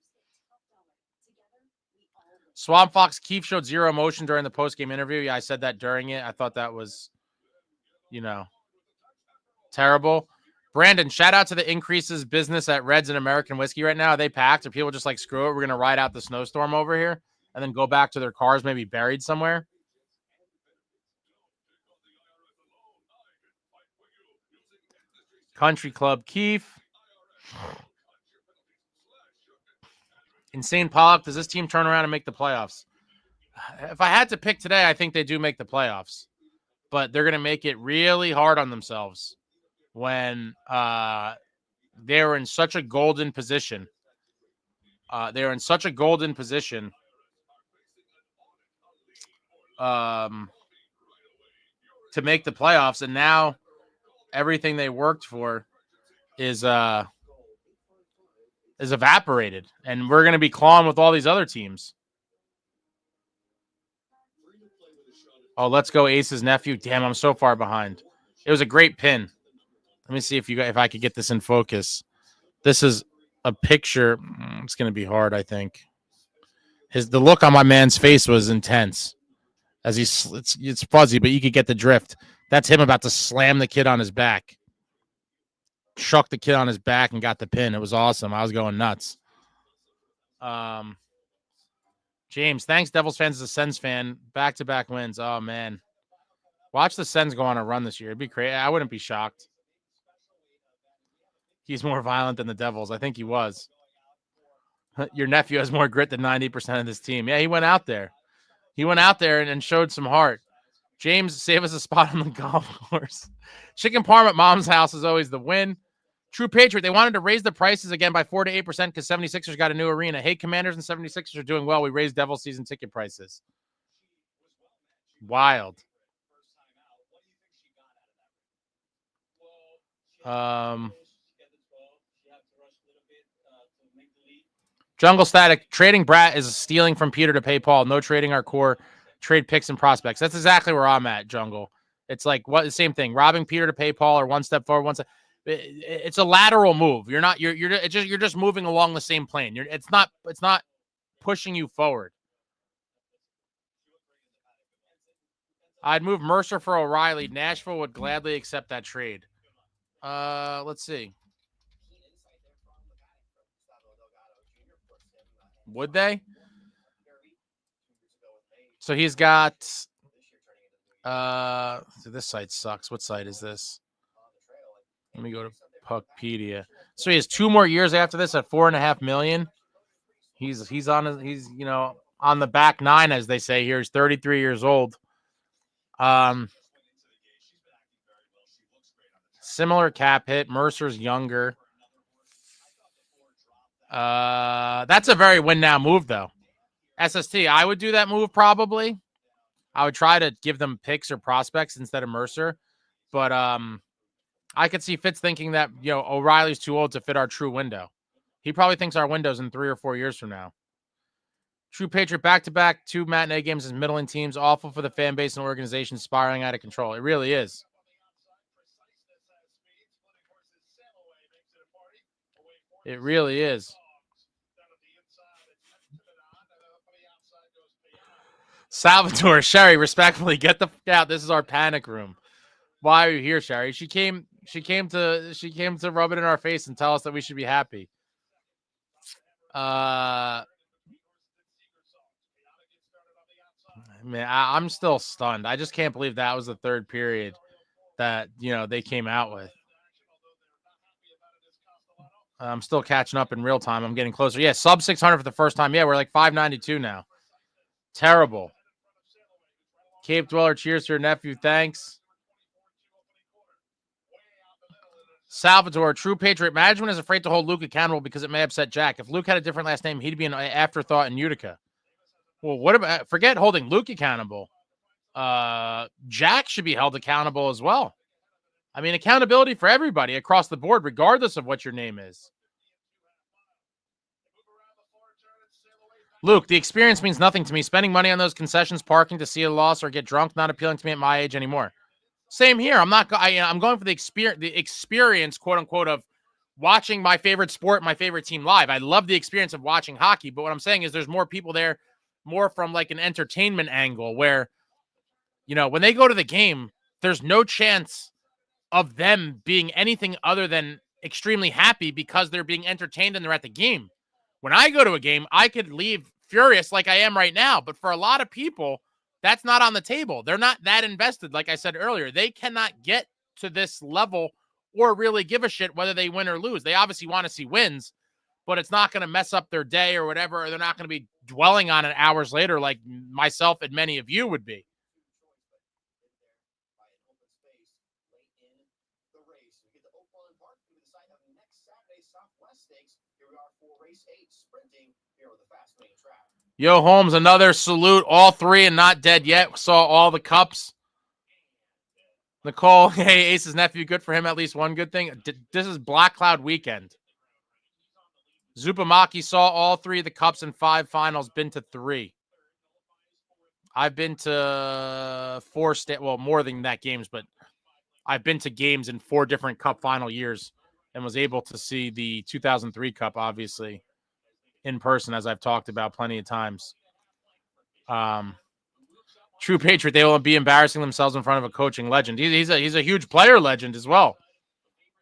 Swamp Fox Keefe showed zero emotion during the post-game interview. Yeah, I said that during it. I thought that was, terrible. Brandon, shout out to the increases business at Reds and American Whiskey right now. Are they packed? Are people just like, screw it, we're going to ride out the snowstorm over here and then go back to their cars, maybe buried somewhere? Country Club Keefe. Insane Pollock, does this team turn around and make the playoffs? If I had to pick today, I think they do make the playoffs. But they're going to make it really hard on themselves when they're in such a golden position. They're in such a golden position to make the playoffs, and now everything they worked for is evaporated, and we're going to be clawing with all these other teams. Oh, let's go Ace's nephew. Damn, I'm so far behind. It was a great pin. Let me see if I could get this in focus. This is a picture. It's going to be hard, I think. The look on my man's face was intense. As it's fuzzy, but you could get the drift. That's him about to slam the kid on his back. Chuck the kid on his back and got the pin. It was awesome. I was going nuts. James, thanks, Devils fans, as a Sens fan. Back-to-back wins. Oh, man. Watch the Sens go on a run this year. It'd be crazy. I wouldn't be shocked. He's more violent than the Devils. I think he was. Your nephew has more grit than 90% of this team. Yeah, he went out there. He went out there and showed some heart. James, save us a spot on the golf course. Chicken parm at mom's house is always the win. True Patriot, they wanted to raise the prices again by 4 to 8% because 76ers got a new arena. Hey, Commanders and 76ers are doing well. We raised Devils season ticket prices. Wild. Jungle Static, trading Brat is stealing from Peter to pay Paul. No trading our core, trade picks and prospects. That's exactly where I'm at, Jungle. It's like the same thing. Robbing Peter to pay Paul, or one step forward, one step. It's a lateral move. You're just moving along the same plane. It's not pushing you forward. I'd move Mercer for O'Reilly. Nashville would gladly accept that trade. Let's see. Would they? So he's got so this site sucks. What site is this? Let me go to Puckpedia. So he has 2 more years after this at $4.5 million. He's on the back nine, as they say here. He's 33 years old. Similar cap hit. Mercer's younger. That's a very win now move though. SST, I would do that move probably. I would try to give them picks or prospects instead of Mercer, but I could see Fitz thinking that O'Reilly's too old to fit our true window. He probably thinks our window's in 3 or 4 years from now. True Patriot, back-to-back 2 matinee games as middling teams, awful for the fan base and organization, spiraling out of control. It really is. It really is. Salvatore, Sherry, respectfully, get the fuck out. This is our panic room. Why are you here, Sherry? She came to rub it in our face and tell us that we should be happy. Man, I'm still stunned. I just can't believe that was the third period that they came out with. I'm still catching up in real time. I'm getting closer. Yeah, sub 600 for the first time. Yeah, we're like 592 now. Terrible. Cape Dweller, cheers to your nephew. Thanks. Salvatore, True Patriot. Management is afraid to hold Luke accountable because it may upset Jack. If Luke had a different last name, he'd be an afterthought in Utica. Well, what about forget holding Luke accountable? Jack should be held accountable as well. I mean, accountability for everybody across the board, regardless of what your name is. Luke, the experience means nothing to me. Spending money on those concessions, parking to see a loss or get drunk, not appealing to me at my age anymore. Same here. I'm not. I'm going for the experience, quote unquote, of watching my favorite sport, my favorite team live. I love the experience of watching hockey, but what I'm saying is there's more people there, more from like an entertainment angle where, when they go to the game, there's no chance of them being anything other than extremely happy because they're being entertained and they're at the game. When I go to a game, I could leave furious like I am right now, but for a lot of people, that's not on the table. They're not that invested. Like I said earlier, they cannot get to this level or really give a shit whether they win or lose. They obviously want to see wins, but it's not going to mess up their day or whatever, or they're not going to be dwelling on it hours later like myself and many of you would be. Yo, Holmes, another salute. All three and not dead yet. Saw all the cups. Nicole, hey, Ace's nephew, good for him. At least one good thing. This is Black Cloud weekend. Zupamaki saw all three of the cups in 5 finals. Been to 3. I've been to 4 more than that games, but I've been to games in 4 different cup final years and was able to see the 2003 cup, obviously, in person, as I've talked about plenty of times. True Patriot, they will be embarrassing themselves in front of a coaching legend. He's a huge player legend as well.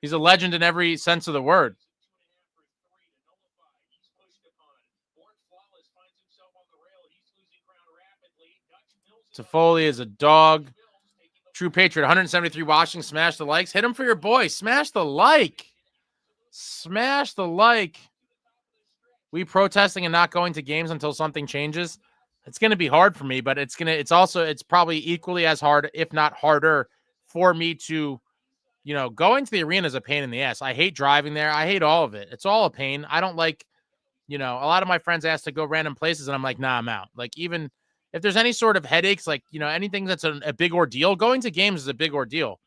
He's a legend in every sense of the word. Toffoli is a dog. True Patriot, 173 watching. Smash the likes. Hit him for your boy. Smash the like. Smash the like. We protesting and not going to games until something changes. It's going to be hard for me, but it's probably equally as hard, if not harder, for me to, going to the arena is a pain in the ass. I hate driving there. I hate all of it. It's all a pain. I don't like, a lot of my friends ask to go random places and I'm like, nah, I'm out. Like, even if there's any sort of headaches, like, anything that's a big ordeal, going to games is a big ordeal.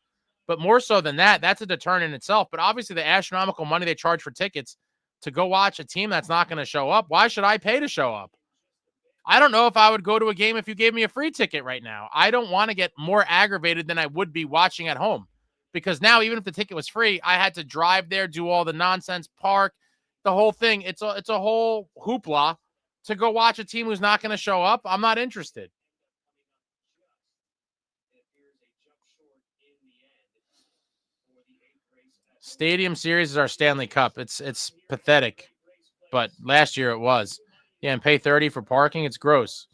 But more so than that, that's a deterrent in itself. But obviously the astronomical money they charge for tickets to go watch a team that's not going to show up, why should I pay to show up? I don't know if I would go to a game if you gave me a free ticket right now. I don't want to get more aggravated than I would be watching at home, because now, even if the ticket was free, I had to drive there, do all the nonsense, park, the whole thing. It's a whole hoopla to go watch a team who's not going to show up. I'm not interested. Stadium Series is our Stanley Cup. It's pathetic, but last year it was. Yeah, and pay $30 for parking. It's gross.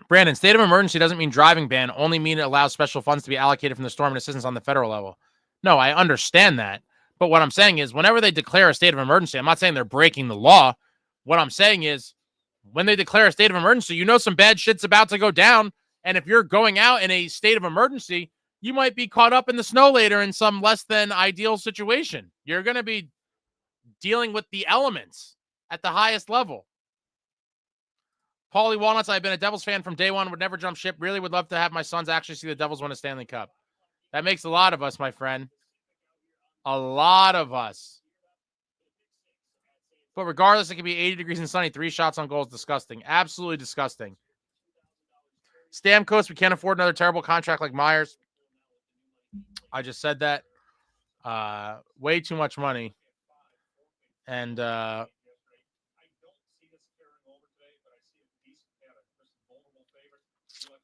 Brandon, state of emergency doesn't mean driving ban. Only mean it allows special funds to be allocated from the storm and assistance on the federal level. No, I understand that. But what I'm saying is, whenever they declare a state of emergency, I'm not saying they're breaking the law. What I'm saying is, when they declare a state of emergency, some bad shit's about to go down. And if you're going out in a state of emergency, you might be caught up in the snow later in some less than ideal situation. You're going to be dealing with the elements at the highest level. Paulie Walnuts, I've been a Devils fan from day one, would never jump ship. Really would love to have my sons actually see the Devils win a Stanley Cup. That makes a lot of us, my friend. A lot of us. But regardless, it can be 80 degrees and sunny. 3 shots on goal is disgusting. Absolutely disgusting. Stamkos, we can't afford another terrible contract like Myers. I just said that. Way too much money. And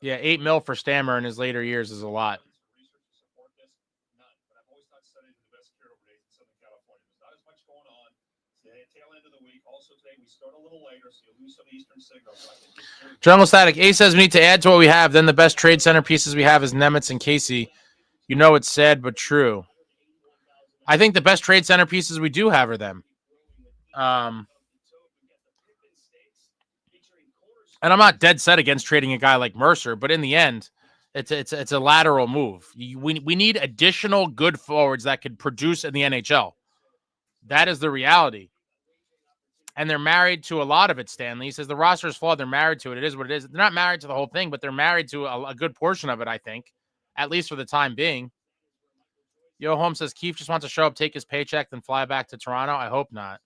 yeah, $8 million for Stammer in his later years is a lot. Jungle Static A says we need to add to what we have. Then the best trade centerpieces we have is Nemitz and Casey. It's sad but true. I think the best trade centerpieces we do have are them. And I'm not dead set against trading a guy like Mercer, but in the end, it's a lateral move. We need additional good forwards that could produce in the NHL. That is the reality. And they're married to a lot of it, Stanley. He says the roster is flawed. They're married to it. It is what it is. They're not married to the whole thing, but they're married to a good portion of it, I think, at least for the time being. Yo, Holmes says Keefe just wants to show up, take his paycheck, then fly back to Toronto. I hope not.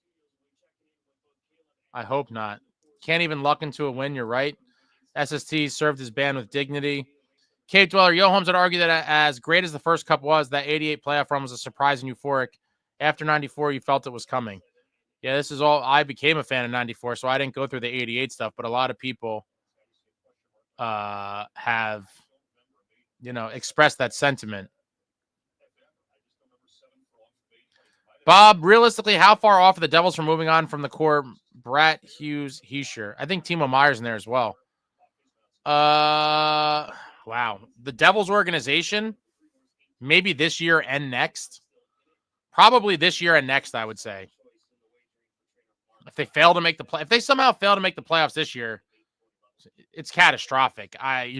I hope not. Can't even luck into a win. You're right. SST served his band with dignity. Cave Dweller, Yo Holmes would argue that as great as the first cup was, that 88 playoff run was a surprise and euphoric. After 94, you felt it was coming. Yeah, this is all. I became a fan of 94, so I didn't go through the 88 stuff, but a lot of people have, expressed that sentiment. Bob, realistically, how far off are the Devils from moving on from the core? Brat, Hughes, Heischer. I think Timo Meyer's in there as well. Wow. The Devils organization, maybe this year and next. Probably this year and next, I would say. If they fail to make if they somehow fail to make the playoffs this year, it's catastrophic. I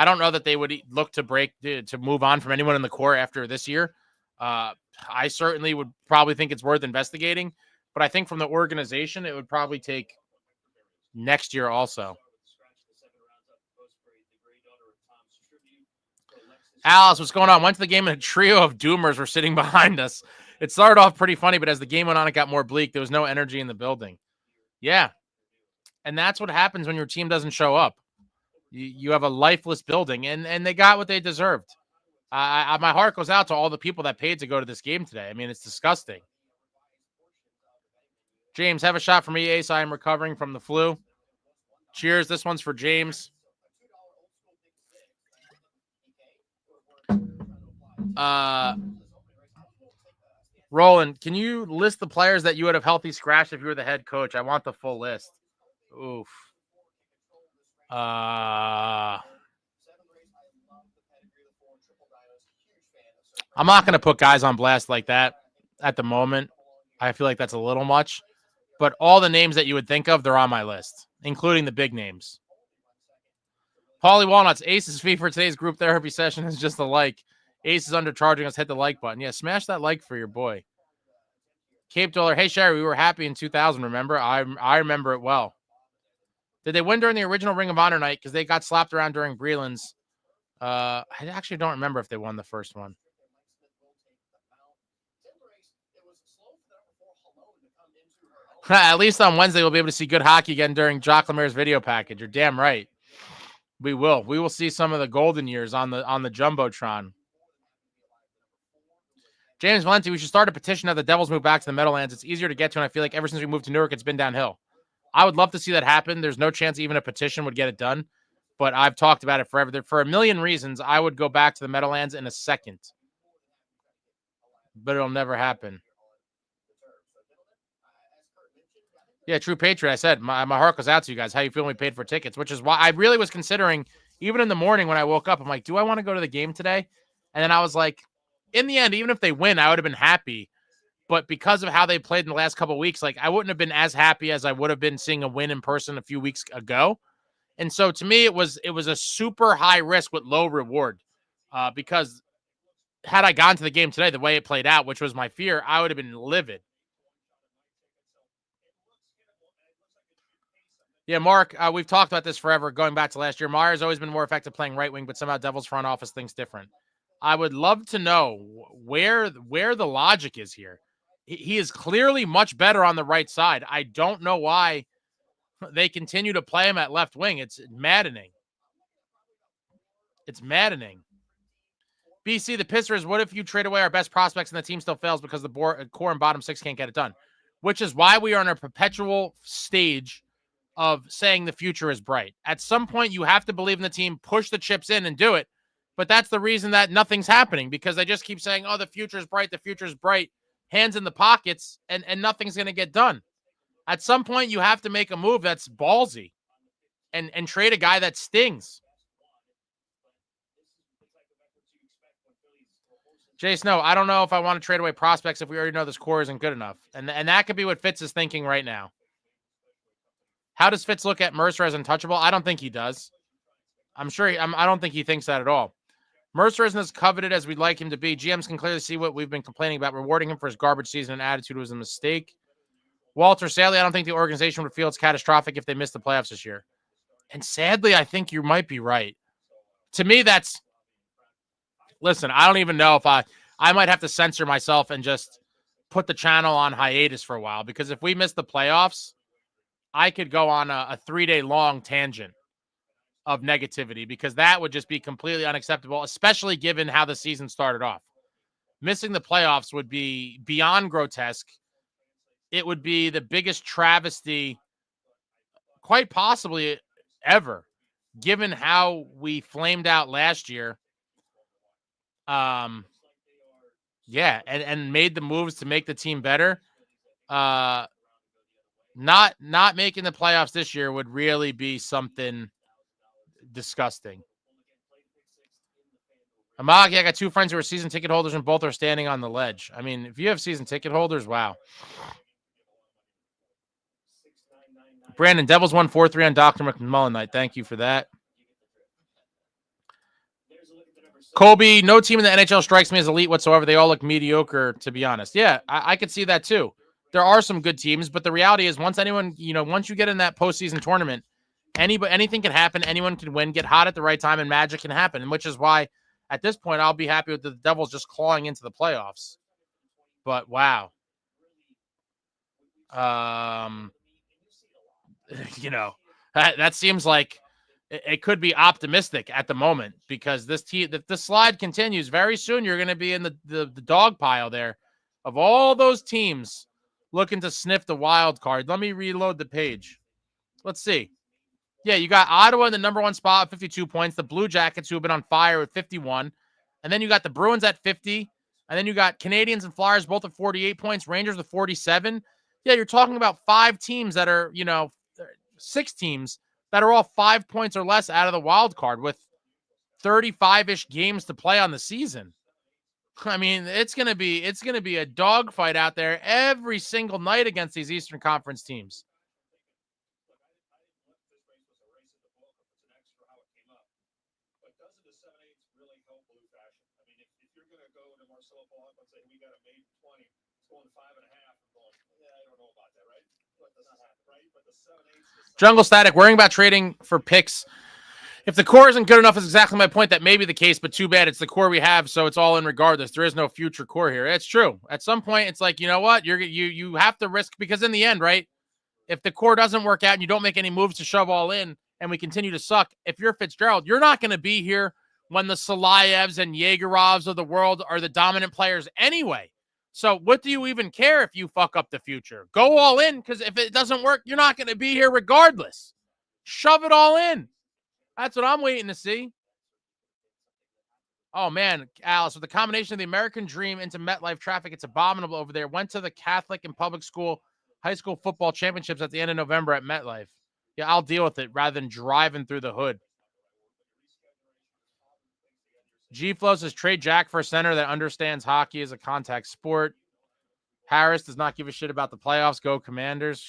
don't know that they would look to move on from anyone in the core after this year. I certainly would probably think it's worth investigating, but I think from the organization, it would probably take next year also. Alice, what's going on? Went to the game and a trio of doomers were sitting behind us. It started off pretty funny, but as the game went on, it got more bleak. There was no energy in the building. Yeah. And that's what happens when your team doesn't show up. You have a lifeless building, and they got what they deserved. My heart goes out to all the people that paid to go to this game today. I mean, it's disgusting. James, have a shot for me, Ace. I am recovering from the flu. Cheers. This one's for James. Roland, can you list the players that you would have healthy scratched if you were the head coach? I want the full list. Oof. I'm not going to put guys on blast like that at the moment. I feel like that's a little much. But all the names that you would think of, they're on my list, including the big names. Paulie Walnuts, Ace's fee for today's group therapy session is just a like. Ace is undercharging us. Hit the like button. Yeah, smash that like for your boy. Cape Dweller, hey, Sherry, we were happy in 2000, remember? I remember it well. Did they win during the original Ring of Honor night? Because they got slapped around during Breland's. I actually don't remember if they won the first one. At least on Wednesday, we'll be able to see good hockey again during Jock Lemaire's video package. You're damn right. We will. We will see some of the golden years on the Jumbotron. James Valenti, we should start a petition that the Devils move back to the Meadowlands. It's easier to get to, and I feel like ever since we moved to Newark, it's been downhill. I would love to see that happen. There's no chance even a petition would get it done, but I've talked about it forever. For a million reasons, I would go back to the Meadowlands in a second, but it'll never happen. Yeah, True Patriot, I said, my heart goes out to you guys. How you feel when we paid for tickets, which is why I really was considering, even in the morning when I woke up, I'm like, do I want to go to the game today? And then I was like, in the end, even if they win, I would have been happy. But because of how they played in the last couple of weeks, like I wouldn't have been as happy as I would have been seeing a win in person a few weeks ago. And so to me, it was a super high risk with low reward. Because had I gone to the game today, the way it played out, which was my fear, I would have been livid. Yeah, Mark, we've talked about this forever, going back to last year. Meyer's always been more effective playing right wing, but somehow Devils front office thinks different. I would love to know where the logic is here. He is clearly much better on the right side. I don't know why they continue to play him at left wing. It's maddening. It's maddening. BC, the Pistons, what if you trade away our best prospects and the team still fails because the core and bottom six can't get it done? Which is why we are in a perpetual stage of saying the future is bright. At some point, you have to believe in the team, push the chips in and do it. But that's the reason that nothing's happening, because they just keep saying, oh, the future is bright, hands in the pockets, and nothing's going to get done. At some point, you have to make a move that's ballsy and trade a guy that stings. Jay Snow, I don't know if I want to trade away prospects if we already know this core isn't good enough. And that could be what Fitz is thinking right now. How does Fitz look at Mercer as untouchable? I don't think he does. I don't think he thinks that at all. Mercer isn't as coveted as we'd like him to be. GMs can clearly see what we've been complaining about. Rewarding him for his garbage season and attitude was a mistake. Walter, sadly, I don't think the organization would feel it's catastrophic if they missed the playoffs this year. And sadly, I think you might be right. To me, listen, I don't even know if I might have to censor myself and just put the channel on hiatus for a while, because if we miss the playoffs, I could go on a 3-day long tangent of negativity because that would just be completely unacceptable, especially given how the season started off. Missing the playoffs would be beyond grotesque. It would be the biggest travesty, quite possibly ever, given how we flamed out last year. Yeah, and made the moves to make the team better. Not making the playoffs this year would really be something disgusting. Amagi, I got 2 friends who are season ticket holders and both are standing on the ledge. I mean, if you have season ticket holders, wow. Brandon, Devils won 4-3 on Dr. McMullen night. Thank you for that. Kobe, no team in the NHL strikes me as elite whatsoever. They all look mediocre, to be honest. Yeah, I could see that too. There are some good teams, but the reality is once you get in that postseason tournament, anything can happen. Anyone can win, get hot at the right time, and magic can happen, and which is why at this point I'll be happy with the Devils just clawing into the playoffs. But wow. That seems like it could be optimistic at the moment because this team, if the slide continues, very soon you're going to be in the dog pile there of all those teams looking to sniff the wild card. Let me reload the page. Let's see. Yeah, you got Ottawa in the number 1 spot at 52 points. The Blue Jackets, who have been on fire, at 51. And then you got the Bruins at 50. And then you got Canadians and Flyers both at 48 points. Rangers with 47. Yeah, you're talking about 5 teams that are, 6 teams that are all 5 points or less out of the wild card with 35-ish games to play on the season. I mean, it's gonna be a dogfight out there every single night against these Eastern Conference teams. Jungle Static, worrying about trading for picks. If the core isn't good enough is exactly my point. That may be the case, but too bad. It's the core we have, so it's all in regardless. There is no future core here. It's true. At some point, it's like, you know what? You have to risk, because in the end, right, if the core doesn't work out and you don't make any moves to shove all in and we continue to suck, if you're Fitzgerald, you're not going to be here when the Salayevs and Yegorovs of the world are the dominant players anyway. So what do you even care if you fuck up the future? Go all in, because if it doesn't work, you're not going to be here regardless. Shove it all in. That's what I'm waiting to see. Oh, man, Alice, with the combination of the American dream into MetLife traffic, it's abominable over there. Went to the Catholic and public school high school football championships at the end of November at MetLife. Yeah, I'll deal with it rather than driving through the hood. G-Flow says trade Jack for a center that understands hockey as a contact sport. Harris does not give a shit about the playoffs. Go Commanders.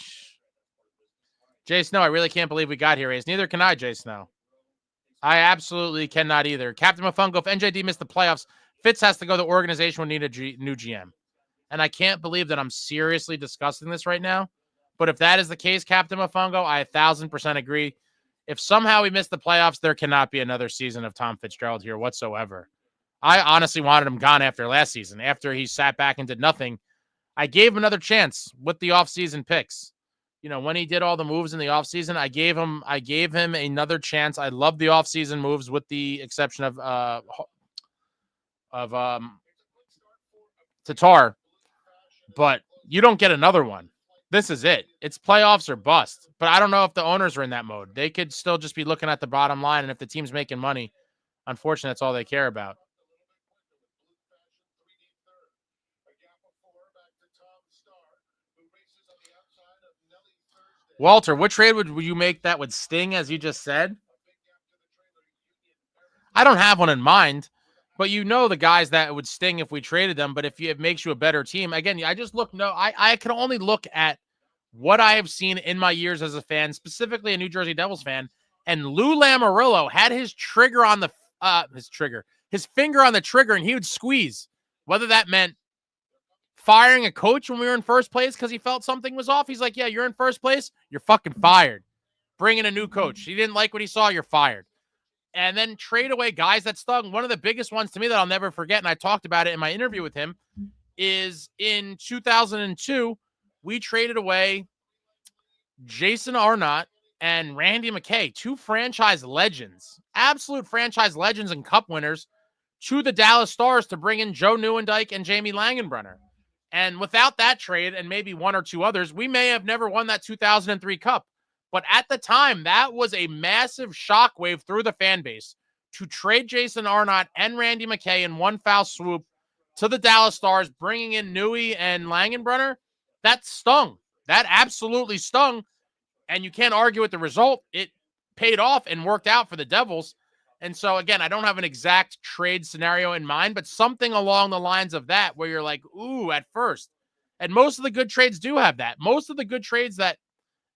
Jay Snow, I really can't believe we got here, Ace. Neither can I, Jay Snow. I absolutely cannot either. Captain Mafungo, if NJD missed the playoffs, Fitz has to go. The organization will need a new GM. And I can't believe that I'm seriously discussing this right now. But if that is the case, Captain Mafungo, I 1,000% agree. If somehow we miss the playoffs, there cannot be another season of Tom Fitzgerald here whatsoever. I honestly wanted him gone after last season. After he sat back and did nothing, I gave him another chance with the offseason picks. When he did all the moves in the offseason, I gave him another chance. I love the offseason moves with the exception of Tatar. But you don't get another one. This is it. It's playoffs or bust. But I don't know if the owners are in that mode. They could still just be looking at the bottom line. And if the team's making money, unfortunately, that's all they care about. Walter, what trade would you make that would sting, as you just said? I don't have one in mind, but the guys that would sting if we traded them. But if it makes you a better team, again, I just look. No, I can only look at what I have seen in my years as a fan, specifically a New Jersey Devils fan. And Lou Lamoriello had his finger on the trigger, and he would squeeze. Whether that meant firing a coach when we were in first place because he felt something was off. He's like, yeah, you're in first place. You're fucking fired. Bring in a new coach. He didn't like what he saw. You're fired. And then trade away guys that stung. One of the biggest ones to me that I'll never forget, and I talked about it in my interview with him, is in 2002, we traded away Jason Arnott and Randy McKay, two franchise legends, absolute franchise legends and cup winners, to the Dallas Stars to bring in Joe Neuendijk and Jamie Langenbrunner. And without that trade and maybe one or two others, we may have never won that 2003 Cup. But at the time, that was a massive shockwave through the fan base to trade Jason Arnott and Randy McKay in one foul swoop to the Dallas Stars, bringing in Newey and Langenbrunner. That stung. That absolutely stung. And you can't argue with the result. It paid off and worked out for the Devils. And so, again, I don't have an exact trade scenario in mind, but something along the lines of that where you're like, ooh, at first. And most of the good trades do have that. Most of the good trades that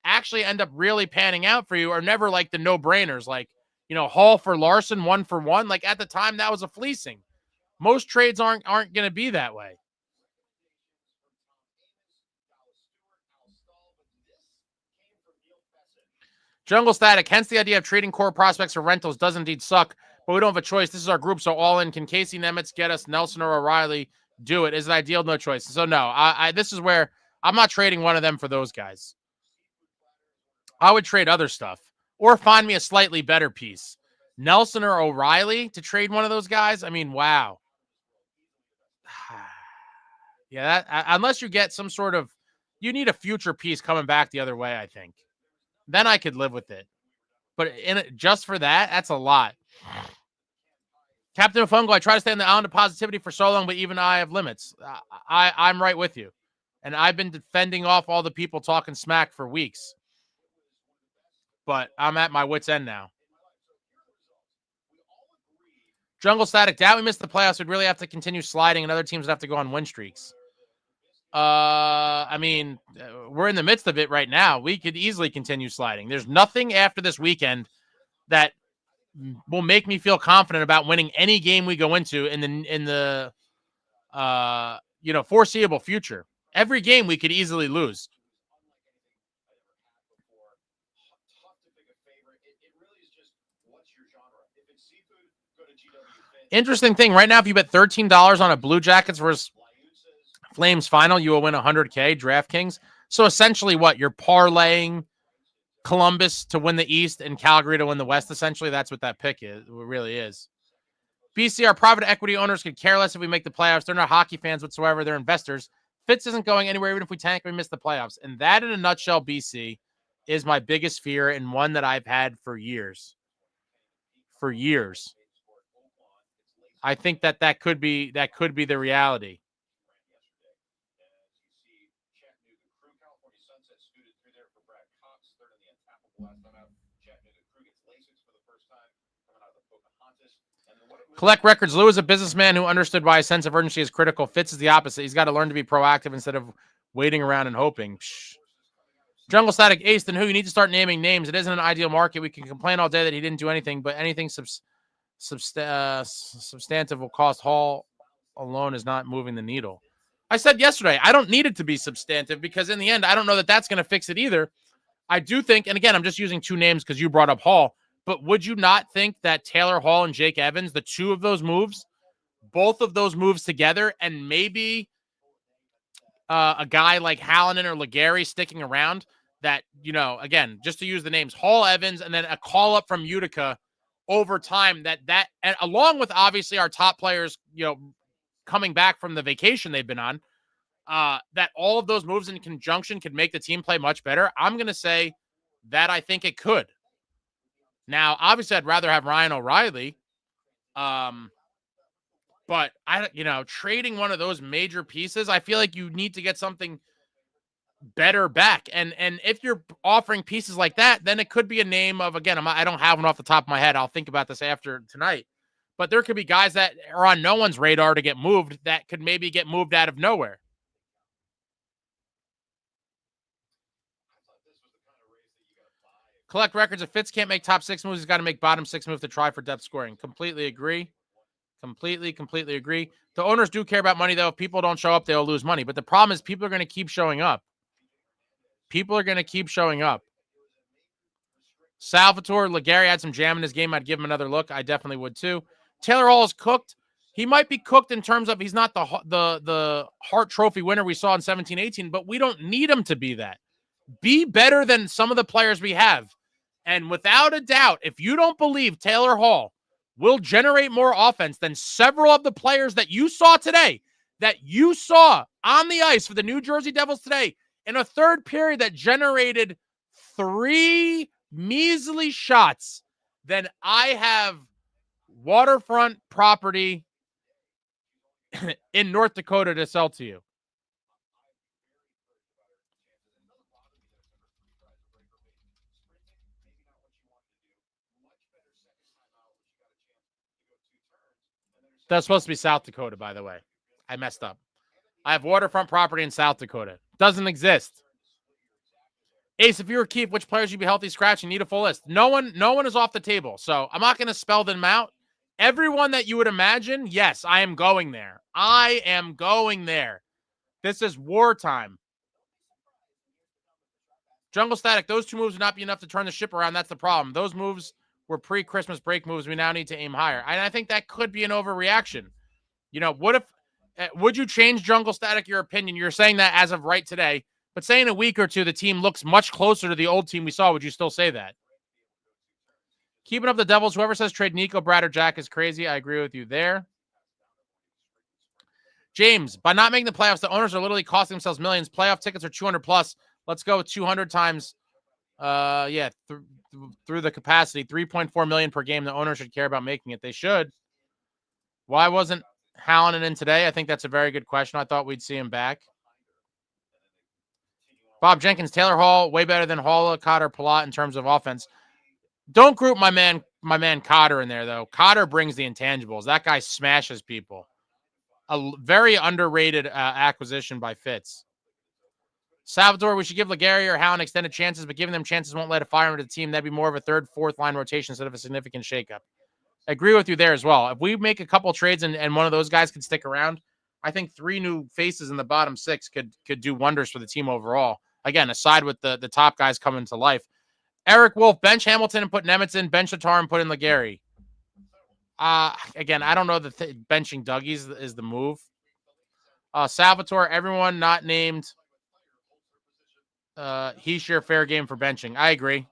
actually end up really panning out for you are never like the no-brainers, like, you know, Hall for Larson, 1-for-1. Like, at the time, that was a fleecing. Most trades aren't going to be that way. Jungle Static, hence the idea of trading core prospects for rentals does indeed suck, but we don't have a choice. This is our group, so all in. Can Casey Nemitz get us Nelson or O'Reilly? Do it. Is it ideal? No choice. So no, this is where I'm not trading one of them for those guys. I would trade other stuff or find me a slightly better piece. Nelson or O'Reilly to trade one of those guys? I mean, wow. Yeah, unless you get some sort of, you need a future piece coming back the other way, I think. Then I could live with it. But just for that, that's a lot. Captain Fungo, I try to stay on the island of positivity for so long, but even I have limits. I'm right with you. And I've been defending off all the people talking smack for weeks. But I'm at my wit's end now. Jungle Static, doubt we missed the playoffs. We'd really have to continue sliding, and other teams would have to go on win streaks. I mean, we're in the midst of it right now. We could easily continue sliding. There's nothing after this weekend that will make me feel confident about winning any game we go into in the foreseeable future. Every game we could easily lose. Interesting thing right now, if you bet $13 on a Blue Jackets versus Flames final, you will win $100K DraftKings. So essentially what? You're parlaying Columbus to win the East and Calgary to win the West. Essentially, that's what that pick is. It really is. BC, our private equity owners could care less if we make the playoffs. They're not hockey fans whatsoever. They're investors. Fitz isn't going anywhere. Even if we tank, we miss the playoffs. And that, in a nutshell, BC, is my biggest fear and one that I've had for years. For years. I think that could be the reality. Collect records. Lou is a businessman who understood why a sense of urgency is critical. Fitz is the opposite. He's got to learn to be proactive instead of waiting around and hoping. Psh. Jungle Static, Ace, then who? You need to start naming names. It isn't an ideal market. We can complain all day that he didn't do anything, but anything substantive will cost. Hall alone is not moving the needle. I said yesterday, I don't need it to be substantive because in the end, I don't know that that's going to fix it either. I do think, and again, I'm just using two names because you brought up Hall, but would you not think that Taylor Hall and Jake Evans, the two of those moves, both of those moves together, and maybe a guy like Hallinan or Legary sticking around that, you know, again, just to use the names, Hall, Evans, and then a call up from Utica over time that and along with obviously our top players, you know, coming back from the vacation they've been on, that all of those moves in conjunction could make the team play much better. I'm going to say that I think it could. Now, obviously, I'd rather have Ryan O'Reilly, but trading one of those major pieces, I feel like you need to get something better back. And if you're offering pieces like that, then it could be a name of, again, I don't have one off the top of my head. I'll think about this after tonight. But there could be guys that are on no one's radar to get moved that could maybe get moved out of nowhere. Collect records. If Fitz can't make top six moves, he's got to make bottom six moves to try for depth scoring. Completely agree. Completely agree. The owners do care about money, though. If people don't show up, they'll lose money. But the problem is people are going to keep showing up. Salvatore Legary had some jam in his game. I'd give him another look. I definitely would, too. Taylor Hall is cooked. He might be cooked in terms of he's not the Hart Trophy winner we saw in 17-18, but we don't need him to be that. Be better than some of the players we have. And without a doubt, if you don't believe Taylor Hall will generate more offense than several of the players that you saw today, that you saw on the ice for the New Jersey Devils today in a third period that generated 3 measly shots, then I have waterfront property in North Dakota to sell to you. That's supposed to be South Dakota, by the way. I messed up. I have waterfront property in South Dakota. Doesn't exist. Ace, if you were Keefe, which players you'd be healthy scratching? Need a full list. No one is off the table. So I'm not going to spell them out. Everyone that you would imagine, yes, I am going there. I am going there. This is wartime. Jungle Static, those 2 moves would not be enough to turn the ship around. That's the problem. Those moves were pre-Christmas break moves. We now need to aim higher. And I think that could be an overreaction. You know, what if, would you change Jungle Static, your opinion? You're saying that as of right today, but say in a week or two, the team looks much closer to the old team we saw. Would you still say that? Keeping up the Devils, whoever says trade Nico, Brad, or Jack is crazy. I agree with you there. James, by not making the playoffs, the owners are literally costing themselves millions. Playoff tickets are 200 plus. Let's go with 200 times, through the capacity. 3.4 million per game. The owner should care about making it. They should. Why wasn't Hallinan in today? I think that's a very good question. I thought we'd see him back. Bob Jenkins, Taylor Hall, way better than Hall, Cotter, Palat in terms of offense. Don't group my man Cotter in there, though. Cotter brings the intangibles. That guy smashes people. A very underrated acquisition by Fitz. Salvatore, we should give Legary or Howland extended chances, but giving them chances won't let a fire into the team. That'd be more of a third, fourth line rotation instead of a significant shakeup. I agree with you there as well. If we make a couple trades and one of those guys could stick around, I think 3 new faces in the bottom 6 could do wonders for the team overall. Again, aside with the top guys coming to life. Eric Wolf, bench Hamilton and put Nemitz in, bench Tatar and put in Legary. Again, I don't know that benching Dougie's is the move. Salvatore, everyone not named Heischer fair game for benching. I agree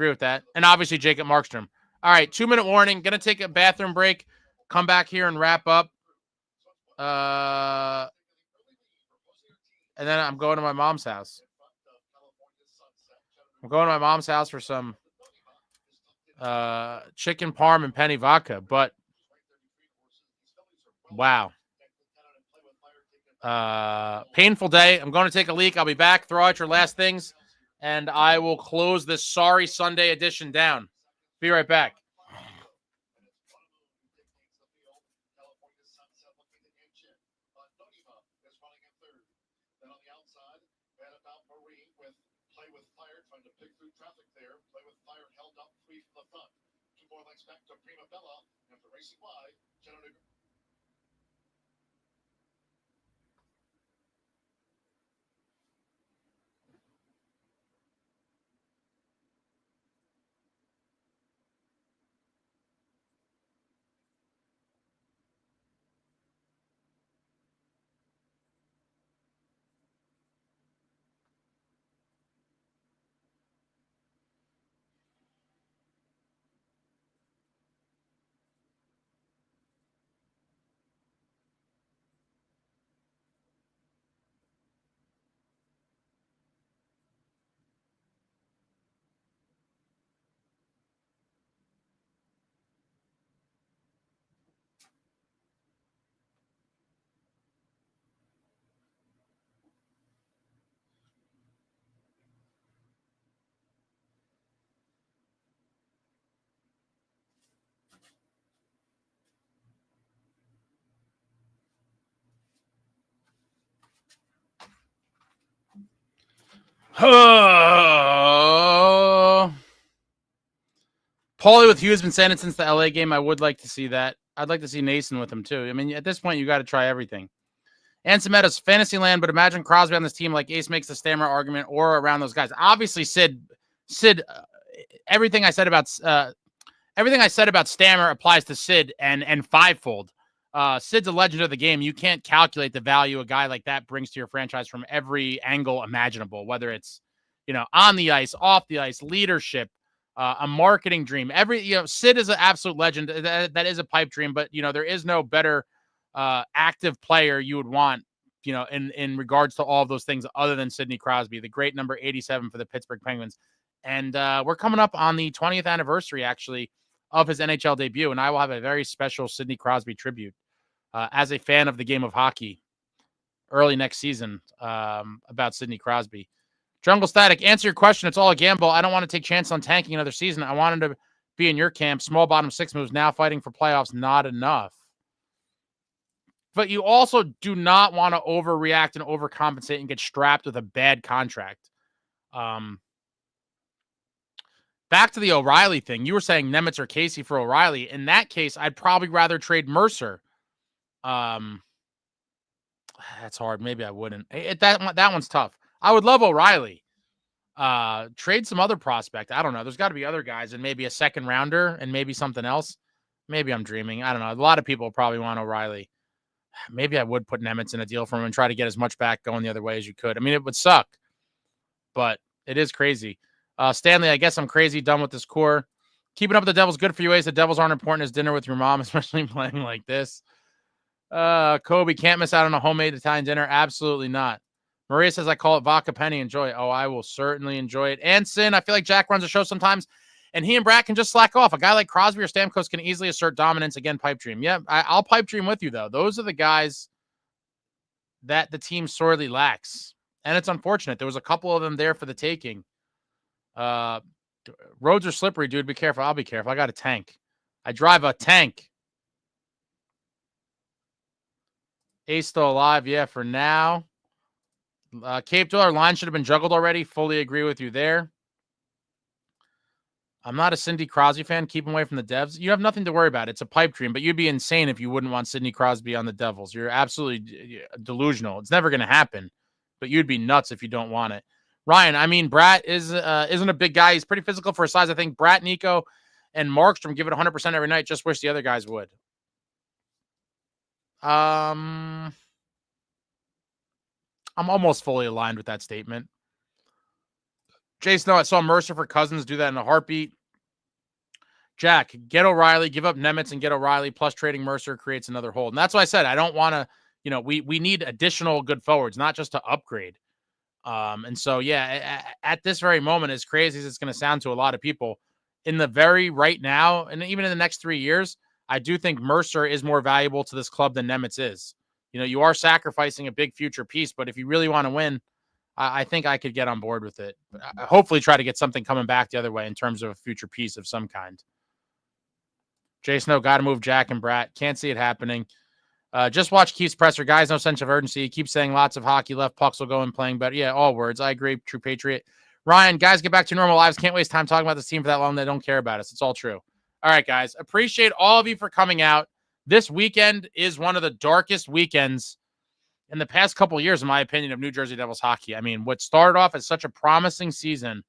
with that. And obviously Jacob Markstrom. All right, 2-minute warning. Going to take a bathroom break. Come back here and wrap up. And then I'm going to my mom's house. I'm going to my mom's house for some chicken parm and penny vodka. But, wow. Painful day. I'm going to take a leak. I'll be back. Throw out your last things. And I will close this sorry Sunday edition down. Be right back. Paulie with Hughes been saying it since the LA game. I would like to see that. I'd like to see Nason with him too. I mean, at this point, you got to try everything. Ansem Meadows, fantasy land, but imagine Crosby on this team like Ace makes the Stammer argument or around those guys. Obviously, Sid, everything I said about Stammer applies to Sid and fivefold. Sid's a legend of the game. You can't calculate the value a guy like that brings to your franchise from every angle imaginable, whether it's, on the ice, off the ice, leadership, a marketing dream. Sid is an absolute legend. That is a pipe dream, but, there is no better active player you would want, in regards to all of those things other than Sidney Crosby, the great number 87 for the Pittsburgh Penguins. And we're coming up on the 20th anniversary, actually, of his NHL debut, and I will have a very special Sidney Crosby tribute as a fan of the game of hockey early next season about Sidney Crosby. Jungle Static, answer your question. It's all a gamble. I don't want to take chance on tanking another season. I wanted to be in your camp. Small bottom six moves. Now fighting for playoffs. Not enough. But you also do not want to overreact and overcompensate and get strapped with a bad contract. Back to the O'Reilly thing. You were saying Nemitz or Casey for O'Reilly. In that case, I'd probably rather trade Mercer. That's hard. Maybe I wouldn't. That one's tough. I would love O'Reilly. Trade some other prospect. I don't know. There's got to be other guys and maybe a second rounder and maybe something else. Maybe I'm dreaming. I don't know. A lot of people probably want O'Reilly. Maybe I would put Nemitz in a deal for him and try to get as much back going the other way as you could. I mean, it would suck, but it is crazy. Stanley, I guess I'm crazy, done with this core. Keeping up with the Devils, good for you, Ace. The Devils aren't important as dinner with your mom, especially playing like this. Kobe, can't miss out on a homemade Italian dinner. Absolutely not. Maria says, I call it vodka penny. Enjoy it. Oh, I will certainly enjoy it. And Sin, I feel like Jack runs a show sometimes, and he and Brat can just slack off. A guy like Crosby or Stamkos can easily assert dominance. Again, pipe dream. Yeah, I'll pipe dream with you, though. Those are the guys that the team sorely lacks. And it's unfortunate. There was a couple of them there for the taking. Roads are slippery, dude. Be careful. I'll be careful. I got a tank. I drive a tank. Ace still alive. Yeah, for now. Cape Dollar line should have been juggled already. Fully agree with you there. I'm not a Sidney Crosby fan. Keep him away from the Devs. You have nothing to worry about. It's a pipe dream, but you'd be insane if you wouldn't want Sidney Crosby on the Devils. You're absolutely delusional. It's never going to happen, but you'd be nuts if you don't want it. Ryan, I mean, Brat isn't a big guy. He's pretty physical for his size. I think Brat, Nico, and Markstrom give it 100% every night. Just wish the other guys would. I'm almost fully aligned with that statement. Jason, I saw Mercer for Cousins do that in a heartbeat. Jack, get O'Reilly, give up Nemitz and get O'Reilly, plus trading Mercer creates another hole. And that's why I said I don't want to, we need additional good forwards, not just to upgrade. And so, yeah, at this very moment, as crazy as it's going to sound to a lot of people, in the very right now, and even in the next 3 years, I do think Mercer is more valuable to this club than Nemitz is. You are sacrificing a big future piece, but if you really want to win, I think I could get on board with it. Hopefully try to get something coming back the other way in terms of a future piece of some kind. Jason, got to move Jack and Brat. Can't see it happening. Just watch Keith's presser. Guys, no sense of urgency. He keeps saying lots of hockey left. Pucks will go and playing better. Yeah, all words. I agree. True Patriot. Ryan, guys, get back to your normal lives. Can't waste time talking about this team for that long. They don't care about us. It's all true. All right, guys. Appreciate all of you for coming out. This weekend is one of the darkest weekends in the past couple of years, in my opinion, of New Jersey Devils hockey. I mean, what started off as such a promising season,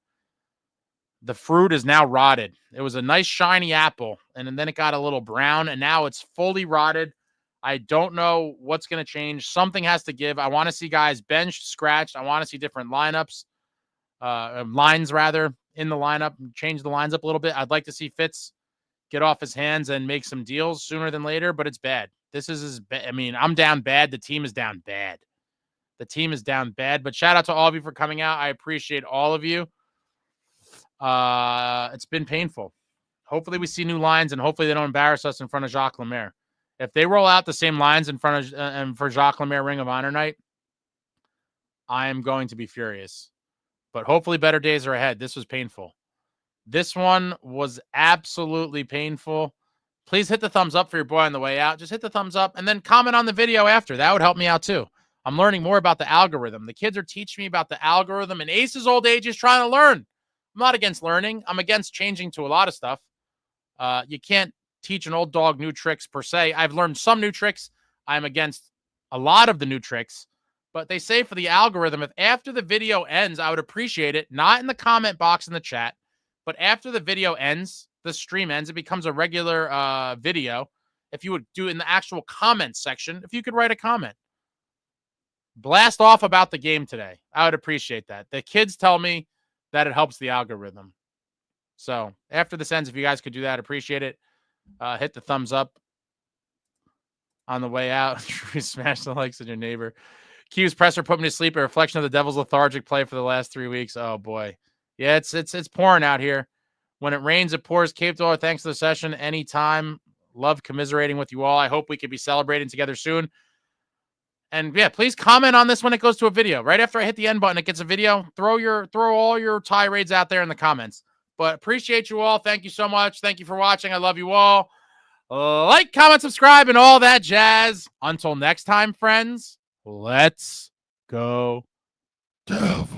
the fruit is now rotted. It was a nice shiny apple, and then it got a little brown, and now it's fully rotted. I don't know what's going to change. Something has to give. I want to see guys benched, scratched. I want to see different lines rather, in the lineup, change the lines up a little bit. I'd like to see Fitz get off his hands and make some deals sooner than later, but it's bad. This is as bad. I mean, I'm down bad. The team is down bad. But shout out to all of you for coming out. I appreciate all of you. It's been painful. Hopefully we see new lines, and hopefully they don't embarrass us in front of Jacques Lemaire. If they roll out the same lines in front of and for Jacques Lemaire Ring of Honor night, I am going to be furious. But hopefully better days are ahead. This was painful. This one was absolutely painful. Please hit the thumbs up for your boy on the way out. Just hit the thumbs up and then comment on the video after. That would help me out too. I'm learning more about the algorithm. The kids are teaching me about the algorithm, and Ace's old age is trying to learn. I'm not against learning. I'm against changing to a lot of stuff. You can't teach an old dog new tricks per se. I've learned some new tricks. I'm against a lot of the new tricks. But they say for the algorithm, if after the video ends, I would appreciate it. Not in the comment box in the chat, but after the video ends, the stream ends, it becomes a regular video. if you would do it in the actual comments section, if you could write a comment. Blast off about the game today. I would appreciate that. The kids tell me that it helps the algorithm. So after this ends, if you guys could do that, appreciate it. Hit the thumbs up on the way out. Smash the likes on your neighbor. Q's presser put me to sleep. A reflection of the Devils' lethargic play for the last 3 weeks. Oh boy, yeah, it's pouring out here. When it rains, it pours. Cape Dollar, thanks for the session. Anytime. Love commiserating with you all. I hope we could be celebrating together soon. And yeah, please comment on this when it goes to a video. Right after I hit the end button, it gets a video. Throw all your tirades out there in the comments. But appreciate you all. Thank you so much. Thank you for watching. I love you all. Like, comment, subscribe, and all that jazz. Until next time, friends, let's go Devils.